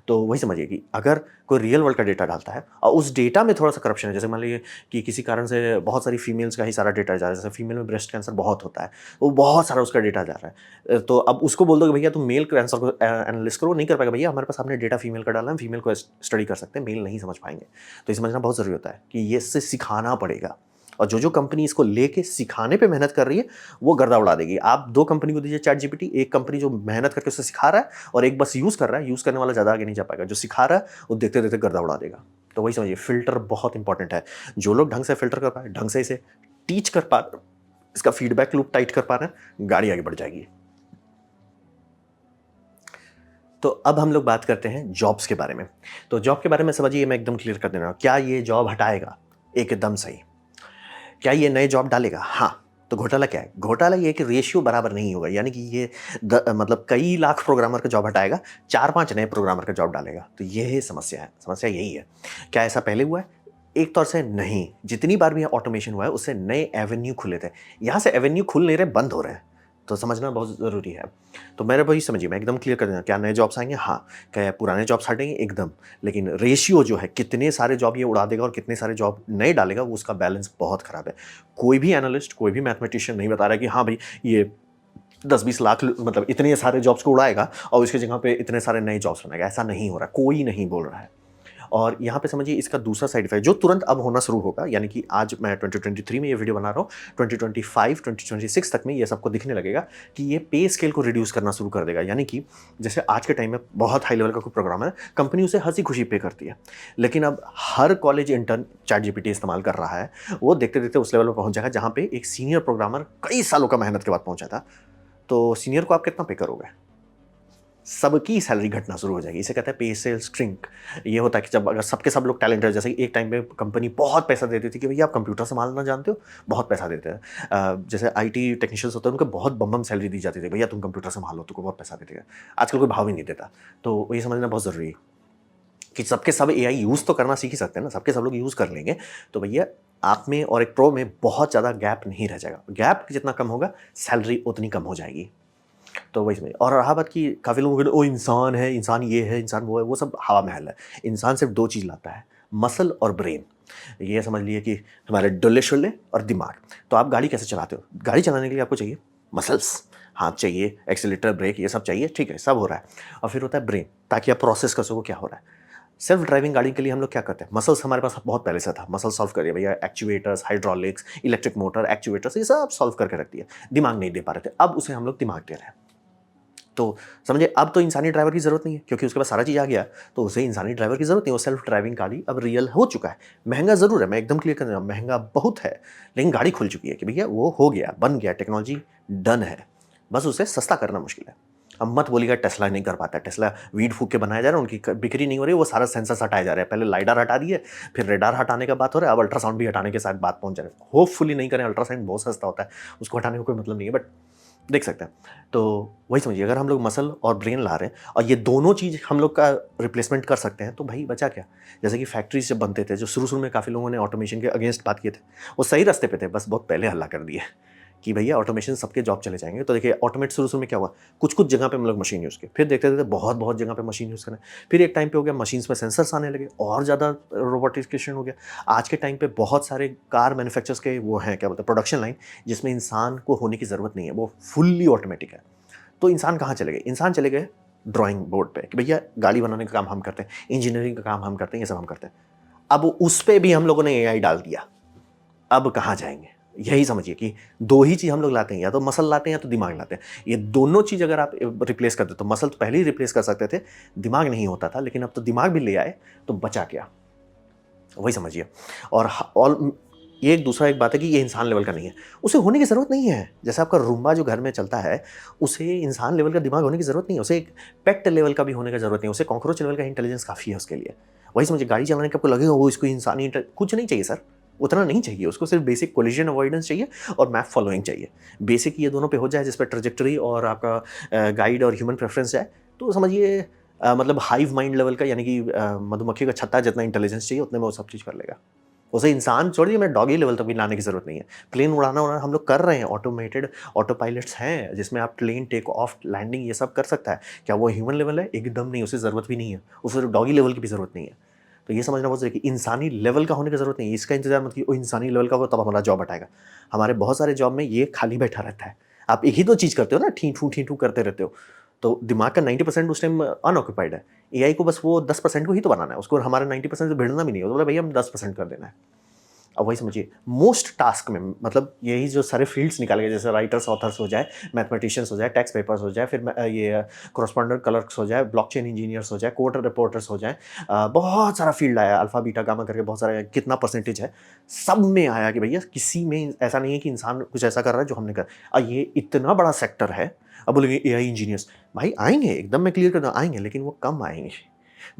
तो वही समझिए कि अगर कोई रियल वर्ल्ड का डेटा डालता है और उस डेटा में थोड़ा सा करप्शन है, जैसे मान लीजिए कि किसी कारण से बहुत सारी फीमेल्स का ही सारा डेटा जा रहा है, जैसे फीमेल में ब्रेस्ट कैंसर बहुत होता है, वो बहुत सारा उसका डेटा जा रहा है, तो अब उसको बोल दो कि भैया तुम मेल कैंसर को एनालिस्ट करो, नहीं कर पाएगा। भैया हमारे पास आपने डेटा फीमेल का डाला है, फीमेल को स्टडी कर सकते हैं, मेल नहीं समझ पाएंगे। तो ये समझना बहुत ज़रूरी होता है कि ये इससे सिखाना पड़ेगा, और जो कंपनी इसको लेके सिखाने पे मेहनत कर रही है, वो गर्दा उड़ा देगी। आप दो कंपनी को दीजिए चैट जीपीटी, एक कंपनी जो मेहनत करके उसे सिखा रहा है, और एक बस यूज़ कर रहा है, यूज़ करने वाला ज़्यादा आगे नहीं जा पाएगा, जो सिखा रहा है वो देखते देखते गर्दा उड़ा देगा। तो वही समझिए, फिल्टर बहुत इंपॉर्टेंट है। जो लोग ढंग से फिल्टर कर पाए, ढंग से इसे टीच कर पा, इसका फीडबैक लूप टाइट कर पा रहे हैं, गाड़ी आगे बढ़ जाएगी। तो अब हम लोग बात करते हैं जॉब्स के बारे में। तो जॉब के बारे में समझिए, मैं एकदम क्लियर कर दे रहा हूँ, क्या ये जॉब हटाएगा? एकदम सही। क्या ये नए जॉब डालेगा? हाँ। तो घोटाला क्या है? घोटाला ये है कि रेशियो बराबर नहीं होगा, यानी कि ये मतलब कई लाख प्रोग्रामर का जॉब हटाएगा, 4-5 नए प्रोग्रामर का जॉब डालेगा। तो ये समस्या है, समस्या यही है। क्या ऐसा पहले हुआ है? एक तौर से नहीं। जितनी बार भी यहाँ ऑटोमेशन हुआ है, उससे नए एवेन्यू खुले थे। यहाँ से एवेन्यू खुल नहीं रहे, बंद हो रहे हैं। तो समझना बहुत ज़रूरी है। तो मेरा वही समझिए, मैं एकदम क्लियर कर देना, क्या नए जॉब्स आएंगे? हाँ। क्या पुराने जॉब्स हटेंगे? एकदम। लेकिन रेशियो जो है, कितने सारे जॉब ये उड़ा देगा और कितने सारे जॉब नए डालेगा, वो उसका बैलेंस बहुत खराब है। कोई भी एनालिस्ट, कोई भी मैथमेटिशियन नहीं बता रहा है कि हाँ भाई ये 10-20 लाख मतलब इतने सारे जॉब्स को उड़ाएगा और इसकी जगह पे इतने सारे नए जॉब्स बनाएगा। ऐसा नहीं हो रहा, कोई नहीं बोल रहा है। और यहाँ पे समझिए इसका दूसरा साइड इफेक्ट जो तुरंत अब होना शुरू होगा, यानी कि आज मैं 2023 में ये वीडियो बना रहा हूँ, 2025 2026 तक में ये सबको दिखने लगेगा कि ये पे स्केल को रिड्यूस करना शुरू कर देगा। यानी कि जैसे आज के टाइम में बहुत हाई लेवल का कोई प्रोग्राम है, कंपनी उसे हंसी खुशी पे करती है, लेकिन अब हर कॉलेज इंटर्न चैट जीपीटी इस्तेमाल कर रहा है, वो देखते देखते उस लेवल पर पहुंच जाएगा जहाँ पे एक सीनियर प्रोग्रामर कई सालों का मेहनत के बाद पहुंचा था। तो सीनियर को आप कितना पे करोगे? सबकी सैलरी घटना शुरू हो जाएगी। इसे कहते हैं पे स्केल श्रिंक। ये होता है कि जब अगर सबके सब लोग टैलेंटेड, जैसे एक टाइम पे कंपनी बहुत पैसा देती थी कि भैया आप कंप्यूटर संभालना जानते हो, बहुत पैसा देते हैं। जैसे आईटी टेक्नीशियंस होते हैं, उनको बहुत बम सैलरी दी जाती थी, भैया तुम कंप्यूटर संभालो, तुमको बहुत पैसा देते हैं। आजकल कोई भाव ही नहीं देता। तो ये समझना बहुत ज़रूरी है कि सबके सब एआई यूज़ तो करना सीख ही सकते हैं ना, सबके सब लोग यूज़ कर लेंगे तो भैया आप में और एक प्रो में बहुत ज़्यादा गैप नहीं रह जाएगा। गैप जितना कम होगा, सैलरी उतनी कम हो जाएगी। तो वही समझिए। और रहा बात कि काफ़ी लोगों को, ओ इंसान है, इंसान ये है, इंसान वो है, वो सब हवा महल है। इंसान सिर्फ 2 चीज़ लाता है, मसल और ब्रेन। ये समझ लिए कि हमारे डुल्ले-शुल्ले और दिमाग। तो आप गाड़ी कैसे चलाते हो? गाड़ी चलाने के लिए आपको चाहिए मसल्स, हाथ चाहिए, एक्सीलरेटर, ब्रेक, ये सब चाहिए, ठीक है, सब हो रहा है। और फिर होता है ब्रेन, ताकि आप प्रोसेस कर सको क्या हो रहा है। सेल्फ ड्राइविंग गाड़ी के लिए हम लोग क्या करते हैं? मसल्स हमारे पास बहुत पहले से था, मसल सॉल्व करिए भैया, actuators, hydraulics, electric motor, actuators, ये सब सॉल्व करके रख दिया। दिमाग नहीं दे पा रहे थे, अब उसे हम लोग दिमाग दे रहे हैं। तो समझिए अब तो इंसानी ड्राइवर की ज़रूरत नहीं है क्योंकि उसके पास सारा चीज़ आ गया, तो उसे इंसानी ड्राइवर की ज़रूरत नहीं है। वो सेल्फ ड्राइविंग गाड़ी अब रियल हो चुका है। महँगा ज़रूर है, मैं एकदम क्लियर कर रहा हूँ, महँगा बहुत है, लेकिन गाड़ी खुल चुकी है कि भैया वो हो गया, बन गया, टेक्नोलॉजी डन है। बस उसे सस्ता करना मुश्किल है। अब मत बोलिएगा टेस्ला नहीं कर पाता है, टेस्ला वीड फूँक के बनाया जा रहा है, उनकी बिक्री नहीं हो रही, वो सारा सेंसर्स हटाए जा रहे हैं। पहले लाइडार हटा दिए, फिर रेडार हटाने का बात हो रहा है, अब अल्ट्रासाउंड भी हटाने के साथ बात पहुँच जा रही है। होपफुली नहीं करें, अल्ट्रासाउंड बहुत सस्ता होता है, उसको हटाने का कोई मतलब नहीं है, बट देख सकते हैं। तो वही समझिए, अगर हम लोग मसल और ब्रेन ला रहे हैं और ये दोनों चीज़ हम लोग का रिप्लेसमेंट कर सकते हैं, तो भाई बचा क्या? जैसे कि फैक्ट्रीज जब बनते थे, जो शुरू-शुरू में काफ़ी लोगों ने ऑटोमेशन के अगेंस्ट बात किए थे, वो सही रास्ते पे थे, बस बहुत पहले हल्ला कर दिए कि भैया ऑटोमेशन सबके जॉब चले जाएँगे। तो देखिए ऑटोमेट शुरू-शुरू में क्या हुआ, कुछ-कुछ जगह पे हम लोग मशीन यूज़ किए, फिर देखते-देखते बहुत-बहुत जगह पे मशीन यूज़ करें। फिर एक टाइम पे हो गया मशीन्स में सेंसर्स आने लगे, और ज़्यादा रोबोटिज़ेशन हो गया। आज के टाइम पे बहुत सारे कार मैन्युफैक्चरर्स के वो हैं, क्या बोलते हैं, प्रोडक्शन लाइन, जिसमें इंसान को होने की ज़रूरत नहीं है, वो फुल्ली ऑटोमेटिक है। तो इंसान कहाँ चले गए? इंसान चले गए ड्राइंग बोर्ड पे कि भैया गाड़ी बनाने का काम हम करते हैं, इंजीनियरिंग का काम हम करते हैं, ये सब हम करते हैं। अब उस पे भी हम लोगों ने एआई डाल दिया। अब कहाँ जाएँगे? यही समझिए कि 2 ही चीज़ हम लोग लाते हैं, या तो मसल लाते हैं या तो दिमाग लाते हैं। ये दोनों चीज़ अगर आप रिप्लेस कर दें, तो मसल तो पहले ही रिप्लेस कर सकते थे, दिमाग नहीं होता था, लेकिन अब तो दिमाग भी ले आए, तो बचा क्या? वही समझिए। और ये एक दूसरा एक बात है कि ये इंसान लेवल का नहीं है, उसे होने की ज़रूरत नहीं है। जैसे आपका रूम्बा जो घर में चलता है, उसे इंसान लेवल का दिमाग होने की ज़रूरत नहीं है, उसे एक पेट लेवल का भी होने की ज़रूरत नहीं है, उसे कॉकरोच लेवल का इंटेलिजेंस काफ़ी है उसके लिए। वही समझिए, गाड़ी चलाने के आपको लगेगा वो इसको इंसानी कुछ नहीं चाहिए सर, उतना नहीं चाहिए, उसको सिर्फ बेसिक कोलिजन अवॉइडेंस चाहिए और मैप फॉलोइंग चाहिए। बेसिक ये दोनों पे हो जाए, जिस पे ट्रैजेक्टरी और आपका गाइड और ह्यूमन प्रेफरेंस जाए, तो समझिए मतलब हाइव माइंड लेवल का, यानी कि मधुमक्खी का छत्ता जितना इंटेलिजेंस चाहिए उतने में वो सब चीज़ कर लेगा। उसे इंसान छोड़िए, मैं डॉगी लेवल तक भी लाने की ज़रूरत नहीं है। प्लेन उड़ाना हम लोग कर रहे हैं, ऑटोमेटेड ऑटो पायलट्स हैं, जिसमें आप प्लेन टेक ऑफ, लैंडिंग ये सब कर सकता है। क्या वो ह्यूमन लेवल है? एकदम नहीं, उसे ज़रूरत भी नहीं है। उसे डॉगी लेवल की भी ज़रूरत नहीं है। तो ये समझना बहुत ज़रूरी है कि इंसानी लेवल का होने की ज़रूरत नहीं है। इसका इंतज़ार मत कीजिए वो इंसानी लेवल का होगा तब हमारा जॉब हटाएगा। हमारे बहुत सारे जॉब में ये खाली बैठा रहता है। आप एक ही तो चीज़ करते हो ना, ठीठू करते रहते हो। तो दिमाग का 90% उस टाइम अनऑक्यूपाइड है। एआई को बस वो 10% को ही तो बनाना है। उसको हमारा 90% से भिड़ना भी नहीं है। तो बोला भैया हम 10% कर देना है। अब वही समझिए, मोस्ट टास्क में मतलब यही जो सारे फील्ड्स निकाले गए, जैसे राइटर्स ऑथर्स हो जाए, मैथमेटिशियंस हो जाए, टैक्स पेपर्स हो जाए, फिर ये कॉरेस्पॉन्डेंट क्लर्क्स हो जाए, ब्लॉकचेन इंजीनियर्स हो जाए, कोर्ट रिपोर्टर्स हो जाए, बहुत सारा फील्ड आया, अल्फा बीटा गामा करके बहुत सारा, कितना परसेंटेज है, सब में आया कि भैया किसी में ऐसा नहीं है कि इंसान कुछ ऐसा कर रहा है जो हमने कर। ये इतना बड़ा सेक्टर है। अब बोलेंगे एआई इंजीनियर्स, भाई आएंगे, एकदम मैं क्लियर कर दूँ, आएंगे, लेकिन वो कम आएंगे।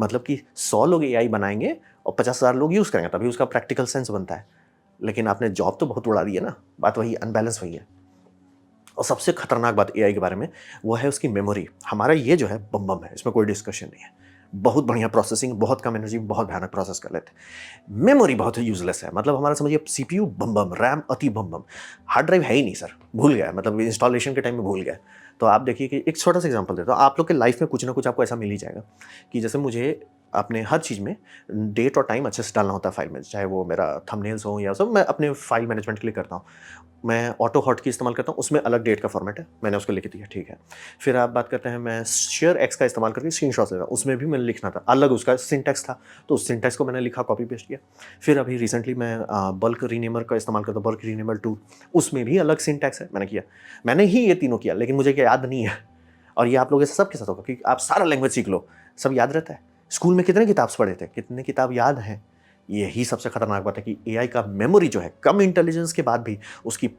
मतलब कि 100 लोग एआई बनाएंगे और 50,000 लोग यूज़ करेंगे, तभी उसका प्रैक्टिकल सेंस बनता है। लेकिन आपने जॉब तो बहुत उड़ा दी है ना, बात वही, अनबैलेंस वही है। और सबसे खतरनाक बात एआई के बारे में वो है उसकी मेमोरी। हमारा ये जो है बम बम है, इसमें कोई डिस्कशन नहीं है। बहुत बढ़िया प्रोसेसिंग, बहुत कम एनर्जी में बहुत भयानक प्रोसेस कर लेते हैं। मेमोरी बहुत यूजलेस है, मतलब हमारा समझिए सीपीयू बम बम, रैम अति बम बम, हार्ड ड्राइव है ही नहीं सर, भूल गया, मतलब इंस्टॉलेशन के टाइम में भूल गया। तो आप देखिए कि एक छोटा सा एग्जांपल देता हूँ, आप लोग के लाइफ में कुछ ना कुछ आपको ऐसा मिल ही जाएगा कि जैसे मुझे अपने हर चीज़ में डेट और टाइम अच्छे से डालना होता है फाइल में, चाहे वो मेरा थंबनेल्स हो या सब, मैं अपने फाइल मैनेजमेंट के लिए करता हूँ। मैं ऑटो हॉट की इस्तेमाल करता हूँ, उसमें अलग डेट का फॉर्मेट है, मैंने उसको लिख दिया, ठीक है। फिर आप बात करते हैं, मैं शेयर एक्स का इस्तेमाल करके स्क्रीनशॉट्स लेता हूँ, उसमें भी मैंने लिखना था, अलग उसका सिंटैक्स था, तो उस सिंटैक्स को मैंने लिखा, कॉपी पेस्ट किया। फिर अभी रिसेंटली मैं बल्क रीनेमर का इस्तेमाल करता हूँ, बल्क रीनेमर 2, उसमें भी अलग सिंटैक्स है, मैंने किया। मैंने ही ये तीनों किया, लेकिन मुझे क्या याद नहीं है। और ये आप लोगों के सबके साथ होगा कि आप सारा लैंग्वेज सीख लो, सब याद रहता है। स्कूल में कितने किताब पढ़े थे, कितने किताब याद हैं। यही सबसे खतरनाक बात है कि एआई का मेमोरी जो है, कम इंटेलिजेंस के बाद भी उसकी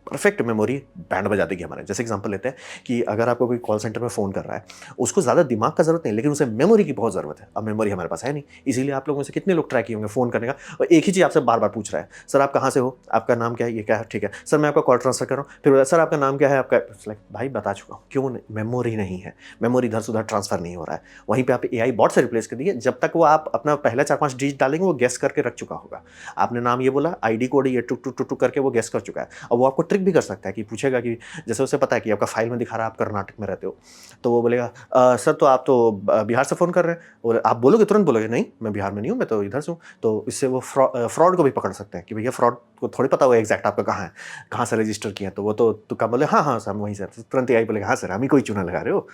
परफेक्ट मेमोरी बैंड बजा देगी हमारे। जैसे एग्जांपल लेते हैं कि अगर आपको कोई कॉल सेंटर में फ़ोन कर रहा है, उसको ज़्यादा दिमाग का ज़रूरत नहीं, लेकिन उसे मेमोरी की बहुत ज़रूरत है। अब मेमोरी हमारे पास है नहीं, इसीलिए आप लोगों में से कितने लोग ट्राई किए होंगे फ़ोन करने का, और एक ही चीज़ आपसे बार बार पूछ रहा है, सर आप कहाँ से हो, आपका नाम क्या है, ये क्या है, ठीक है सर मैं आपका कॉल ट्रांसफर कर रहा हूँ, फिर सर आपका नाम क्या है, आपका, लाइक भाई बता चुका हूँ, क्यों नहीं, मेमोरी नहीं है, मेमोरी इधर से उधर ट्रांसफर नहीं हो रहा है। वहीं पर आप एआई बॉट से रिप्लेस कर दिए, जब तक वो आप अपना पहला 4-5 डिजिट डालेंगे वो गेस करके रख चुका होगा। आपने नाम ये बोला, आईडी कोड ये टुक टुक टुक टुक करके वो गेस कर चुका है। और वो आपको ट्रिक भी कर सकता है कि पूछेगा कि जैसे उसे पता है कि आपका फाइल में दिखा रहा है आप कर्नाटक में रहते हो, तो वो बोलेगा सर तो आप तो बिहार से फ़ोन कर रहे हैं, और आप बोलोगे, तुरंत बोलोगे नहीं मैं बिहार में नहीं हूँ, मैं तो इधर से हूँ। तो इससे वो फ्रॉड को भी पकड़ सकते हैं कि भैया फ्रॉड को थोड़ी पता होगा एग्जैक्ट आपका कहाँ है, कहाँ से रजिस्टर किया है, तो वो तो तुक्का बोले हाँ हाँ सर हम वहीं से, तुरंत आई बोलेगा हाँ सर हम ही कोई चूना लगा रहे हो।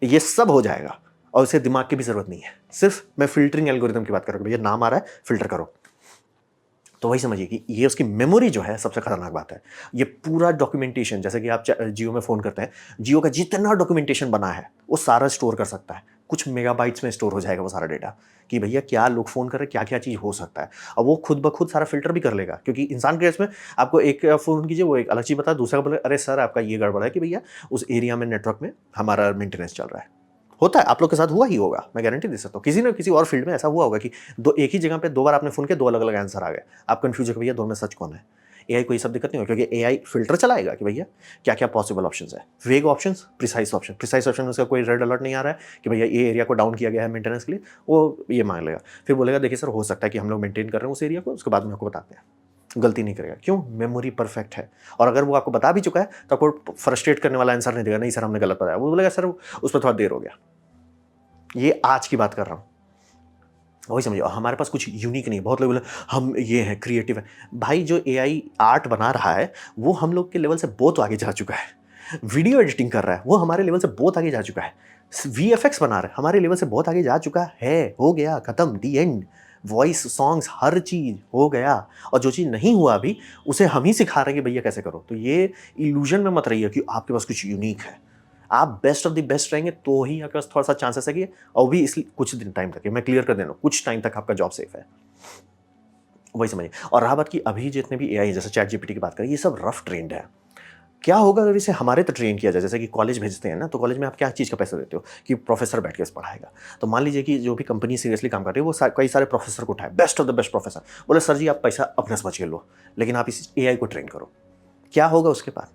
ये सब हो जाएगा और उसे दिमाग की भी ज़रूरत नहीं है। सिर्फ मैं फ़िल्टरिंग एल्गोरिदम की बात कर रहा हूँ, भैया नाम आ रहा है फ़िल्टर करो, तो वही समझिए कि ये उसकी मेमोरी जो है सबसे खतरनाक बात है। ये पूरा डॉक्यूमेंटेशन, जैसे कि आप जियो में फ़ोन करते हैं, जियो का जितना डॉक्यूमेंटेशन बना है वो सारा स्टोर कर सकता है। कुछ मेगाबाइट्स में स्टोर हो जाएगा वो सारा डेटा, कि भैया क्या लोग फ़ोन कर रहे हैं, क्या-क्या चीज़ हो सकता है। और वो खुद ब खुद सारा फ़िल्टर भी कर लेगा, क्योंकि इंसान के केस में आपको एक फ़ोन कीजिए वो एक अलग चीज़ बताए, दूसरा बोले अरे सर आपका ये गड़बड़ है कि भैया उस एरिया में नेटवर्क में हमारा मेंटेनेंस चल रहा है। होता है, आप लोग के साथ हुआ ही होगा, मैं गारंटी दे सकता हूँ। किसी न किसी और फील्ड में ऐसा हुआ होगा कि दो एक ही जगह पे 2 बार आपने फ़ोन किया, 2 अलग-अलग आंसर आ गए। आप कन्फ्यूज़ हो कि भैया दोनों में सच कौन है? एआई को ये सब दिक्कत नहीं होगी, क्योंकि एआई फ़िल्टर चलाएगा कि भैया क्या-क्या पॉसिबल ऑप्शंस है। वेग options, precise option. Precise option में उसका कोई रेड अलर्ट नहीं आ रहा है कि भैया ये एरिया को डाउन किया गया है मेंटेनेंस के लिए, वो ये मान लेगा। फिर बोलेगा देखिए सर हो सकता है कि हम लोग मेंटेन कर रहे हैं उस एरिया को, उसके बाद में आपको बताते हैं। गलती नहीं करेगा, क्यों? मेमोरी परफेक्ट है। और अगर वो आपको बता भी चुका है तो आपको फ्रस्ट्रेट करने वाला आंसर नहीं देगा, नहीं सर हमने गलत बताया। वो बोलेगा सर उसमें थोड़ा देर हो गया। ये आज की बात कर रहा हूँ। वही समझिए, और हमारे पास कुछ यूनिक नहीं है। बहुत लोग बोले हम ये हैं, क्रिएटिव हैं। भाई जो एआई आर्ट बना रहा है वो हम लोग के लेवल से बहुत आगे जा चुका है। वीडियो एडिटिंग कर रहा है वो हमारे लेवल से बहुत आगे जा चुका है। वीएफएक्स बना रहा है हमारे लेवल से बहुत आगे जा चुका है। हो गया, खत्म, दी एंड। वॉइस, सॉन्ग्स, हर चीज़ हो गया। और जो चीज़ नहीं हुआ अभी उसे हम ही सिखा रहे हैं कि भैया कैसे करो। तो ये इल्यूजन में मत रहिए कि आपके पास कुछ यूनिक है। आप बेस्ट ऑफ द बेस्ट रहेंगे तो ही आपके पास थोड़ा सा चांसेस है कि, और भी इसलिए कुछ दिन टाइम तक, मैं क्लियर कर देना, कुछ टाइम तक आपका जॉब सेफ है। वही समझिए। और रहा बात कि अभी जितने भी एआई जैसे चैट जीपीटी की बात करें, ये सब रफ ट्रेंड है। क्या होगा अगर इसे हमारे तक ट्रेन किया जाए? जैसे कि कॉलेज भेजते हैं ना, तो कॉलेज में आप क्या चीज़ का पैसा देते हो कि प्रोफेसर बैठ के इसे पढ़ाएगा। तो मान लीजिए कि जो भी कंपनी सीरियसली काम कर रही है वो कई सारे प्रोफेसर को उठाए, best of the best professor, बोले सर जी आप पैसा अपने समझ के लो, लेकिन आप इस एआई को ट्रेन करो। क्या होगा उसके बाद?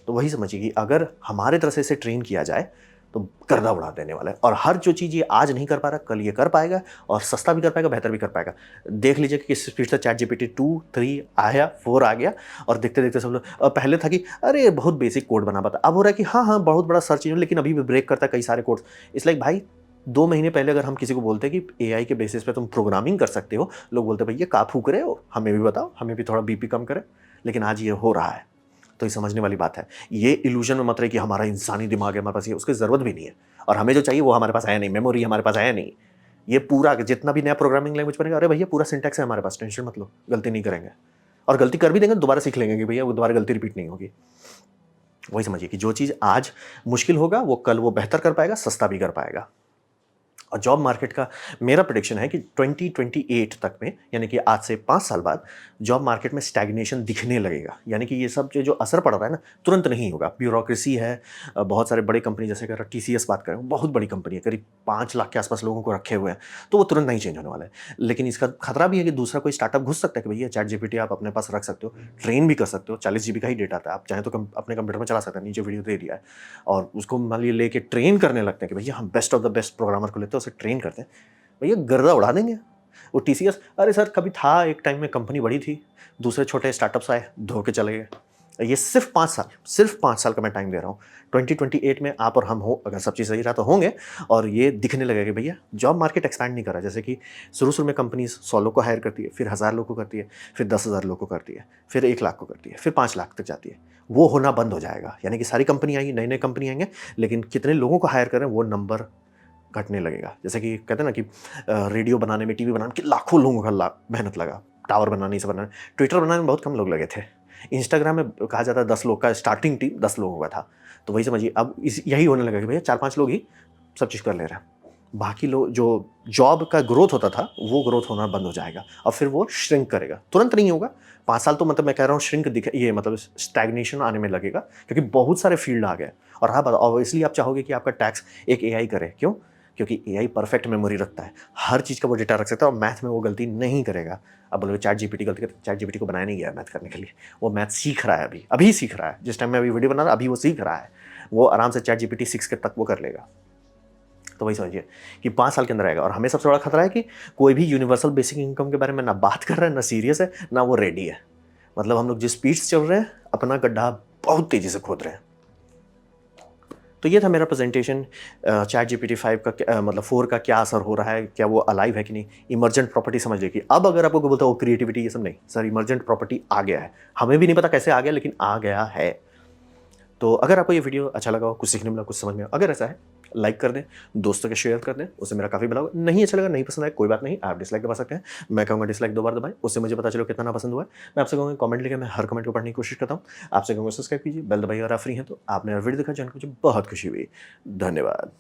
तो वही समझिए कि अगर हमारे तरफ से इसे ट्रेन किया जाए तो गर्दा उड़ा देने वाला है। और हर जो चीज़ ये आज नहीं कर पा रहा कल ये कर पाएगा, और सस्ता भी कर पाएगा, बेहतर भी कर पाएगा। देख लीजिए कि किस स्पीड से चैट जीपीटी 2, 3 आया, 4 आ गया, और देखते देखते सब लोग पहले था कि अरे बहुत बेसिक कोड बना पाता, अब हो रहा है कि हाँ हाँ बहुत बड़ा सर्च इंजन, लेकिन अभी भी ब्रेक करता है कई सारे कोड्स। इसलिए भाई 2 महीने पहले अगर हम किसी को बोलते हैं कि एआई के बेसिस पे तुम प्रोग्रामिंग कर सकते हो, लोग बोलते भैया का फूक रहे हो, हमें भी बताओ, हमें भी थोड़ा बीपी कम करे। लेकिन आज ये हो रहा है, तो ये समझने वाली बात है। ये इल्यूजन में मत रहे कि हमारा इंसानी दिमाग है हमारे पास, ये उसकी ज़रूरत भी नहीं है। और हमें जो चाहिए वो हमारे पास है नहीं, मेमोरी हमारे पास है नहीं। ये पूरा जितना भी नया प्रोग्रामिंग लैंग्वेज बनेगा, अरे भैया पूरा सिंटैक्स है हमारे पास, टेंशन मत लो, गलती नहीं करेंगे। और गलती कर भी देंगे तो दोबारा सीख लेंगे कि भैया वो दोबारा गलती रिपीट नहीं होगी। वही समझिए कि जो चीज़ आज मुश्किल होगा वो कल वो बेहतर कर पाएगा, सस्ता भी कर पाएगा। और जॉब मार्केट का मेरा प्रेडिक्शन है कि 2028 तक में, यानी कि आज से 5 साल बाद, जॉब मार्केट में स्टैग्नेशन दिखने लगेगा। यानी कि ये सब जो असर पड़ रहा है ना, तुरंत नहीं होगा। ब्यूरोक्रेसी है, बहुत सारे बड़े कंपनी, जैसे अगर टीसीएस बात करें, बहुत बड़ी कंपनी है, करीब 5 लाख के आसपास लोगों को रखे हुए हैं, तो वो तुरंत नहीं चेंज होने वाला है। लेकिन इसका खतरा भी है कि दूसरा कोई स्टार्टअप घुस सकता है कि भैया चैट जीपीटी आप अपने पास रख सकते हो, ट्रेन भी कर सकते हो, 40 जीबी का ही डेटा था, आप चाहें तो अपने कंप्यूटर में चला सकते हैं, नीचे वीडियो दे दिया है, और उसको मान लीजिए लेके ट्रेन करने लगते हैं कि भैया हम best of the best programmer को लेते हैं, उसे ट्रेन करते हैं, भैया गर्दा उड़ा देंगे। वो टीसीएस, अरे सर कभी था एक टाइम में कंपनी बड़ी थी, दूसरे छोटे स्टार्टअप्स आए, धो के चले गए। ये सिर्फ 5 साल का मैं टाइम दे रहा हूँ। 2028 में आप और हम हो, अगर सब चीज़ सही रहा तो होंगे, और ये दिखने लगेगा कि भैया जॉब मार्केट एक्सपैंड नहीं कर रहा। जैसे कि शुरू में कंपनीज 100 लोग को हायर करती है, फिर 1000 लोग को करती है, फिर 10,000 लोग को करती है, फिर 1 लाख को करती है, फिर 5 लाख तक जाती है। वो होना बंद हो जाएगा। यानी कि सारी कंपनी आएंगी, नई नई कंपनी आएंगे, लेकिन कितने लोगों को हायर करें वो नंबर घटने लगेगा। जैसे कि कहते हैं ना कि रेडियो बनाने में, टीवी बनाने में लाखों लोगों का मेहनत लगा, टावर बनाने से बनाने, ट्विटर बनाने में बहुत कम लोग लगे थे, इंस्टाग्राम में कहा जाता है 10 लोग का स्टार्टिंग टीम 10 लोगों का था। तो वही समझिए अब यही होने लगा कि भैया 4-5 लोग ही सब चीज़ कर ले रहे हैं। बाकी लोग, जो जॉब का ग्रोथ होता था वो ग्रोथ होना बंद हो जाएगा, और फिर वो श्रिंक करेगा। तुरंत नहीं होगा, 5 साल तो मतलब मैं कह रहा हूँ श्रिंक ये मतलब स्टैग्नेशन आने में लगेगा, क्योंकि बहुत सारे फील्ड आ गए। और हाँ बात, और इसलिए आप चाहोगे कि आपका टैक्स एक एआई करे, क्यों? क्योंकि एआई परफेक्ट मेमोरी रखता है, हर चीज़ का वो डेटा रख सकता है, और मैथ में वो गलती नहीं करेगा। अब बोलोगे चैट जीपीटी गलती करता है, चैट जीपीटी को बनाया नहीं गया मैथ करने के लिए, वो मैथ सीख रहा है, अभी सीख रहा है। जिस टाइम में अभी वीडियो बना रहा है अभी वो सीख रहा है, वो आराम से चैट जीपीटी 6 के तक वो कर लेगा। तो वही समझिए कि 5 साल के अंदर आएगा। और हमें सबसे बड़ा खतरा है कि कोई भी यूनिवर्सल बेसिक इनकम के बारे में ना बात कर रहा है, ना सीरियस है, ना वो रेडी है। मतलब हम लोग जिस स्पीड से चल रहे हैं, अपना गड्ढा बहुत तेज़ी से खोद रहे हैं। तो ये था मेरा प्रेजेंटेशन, चैट जीपीटी 5 का मतलब 4 का क्या असर हो रहा है, क्या वो अलाइव है कि नहीं। इमर्जेंट प्रॉपर्टी समझ लीजिए कि अब अगर आपको कोई बोलता है वो क्रिएटिविटी ये सब नहीं, सर इमर्जेंट प्रॉपर्टी आ गया है, हमें भी नहीं पता कैसे आ गया, लेकिन आ गया है। तो अगर आपको ये वीडियो अच्छा लगा हो, कुछ सीखने मिला, कुछ समझ में आया, अगर ऐसा है लाइक कर दें, दोस्तों के शेयर कर दें, उससे मेरा काफ़ी भला होगा। नहीं अच्छा लगा, नहीं पसंद आया, कोई बात नहीं, आप डिसलाइक दबा सकते हैं। मैं कहूँगा डिसलाइक 2 बार दबाएँ, उससे मुझे पता चले कितना नापसंद हुआ है। मैं आपसे कहूँगा कमेंट लिखें, मैं हर कमेंट को पढ़ने की कोशिश करता हूँ। आपसे कहूँगा सब्सक्राइब कीजिए, बेल दबाइए अगर आप फ्री हैं तो। आपने मेरा वीडियो देखा, जान के मुझे बहुत खुशी हुई। धन्यवाद।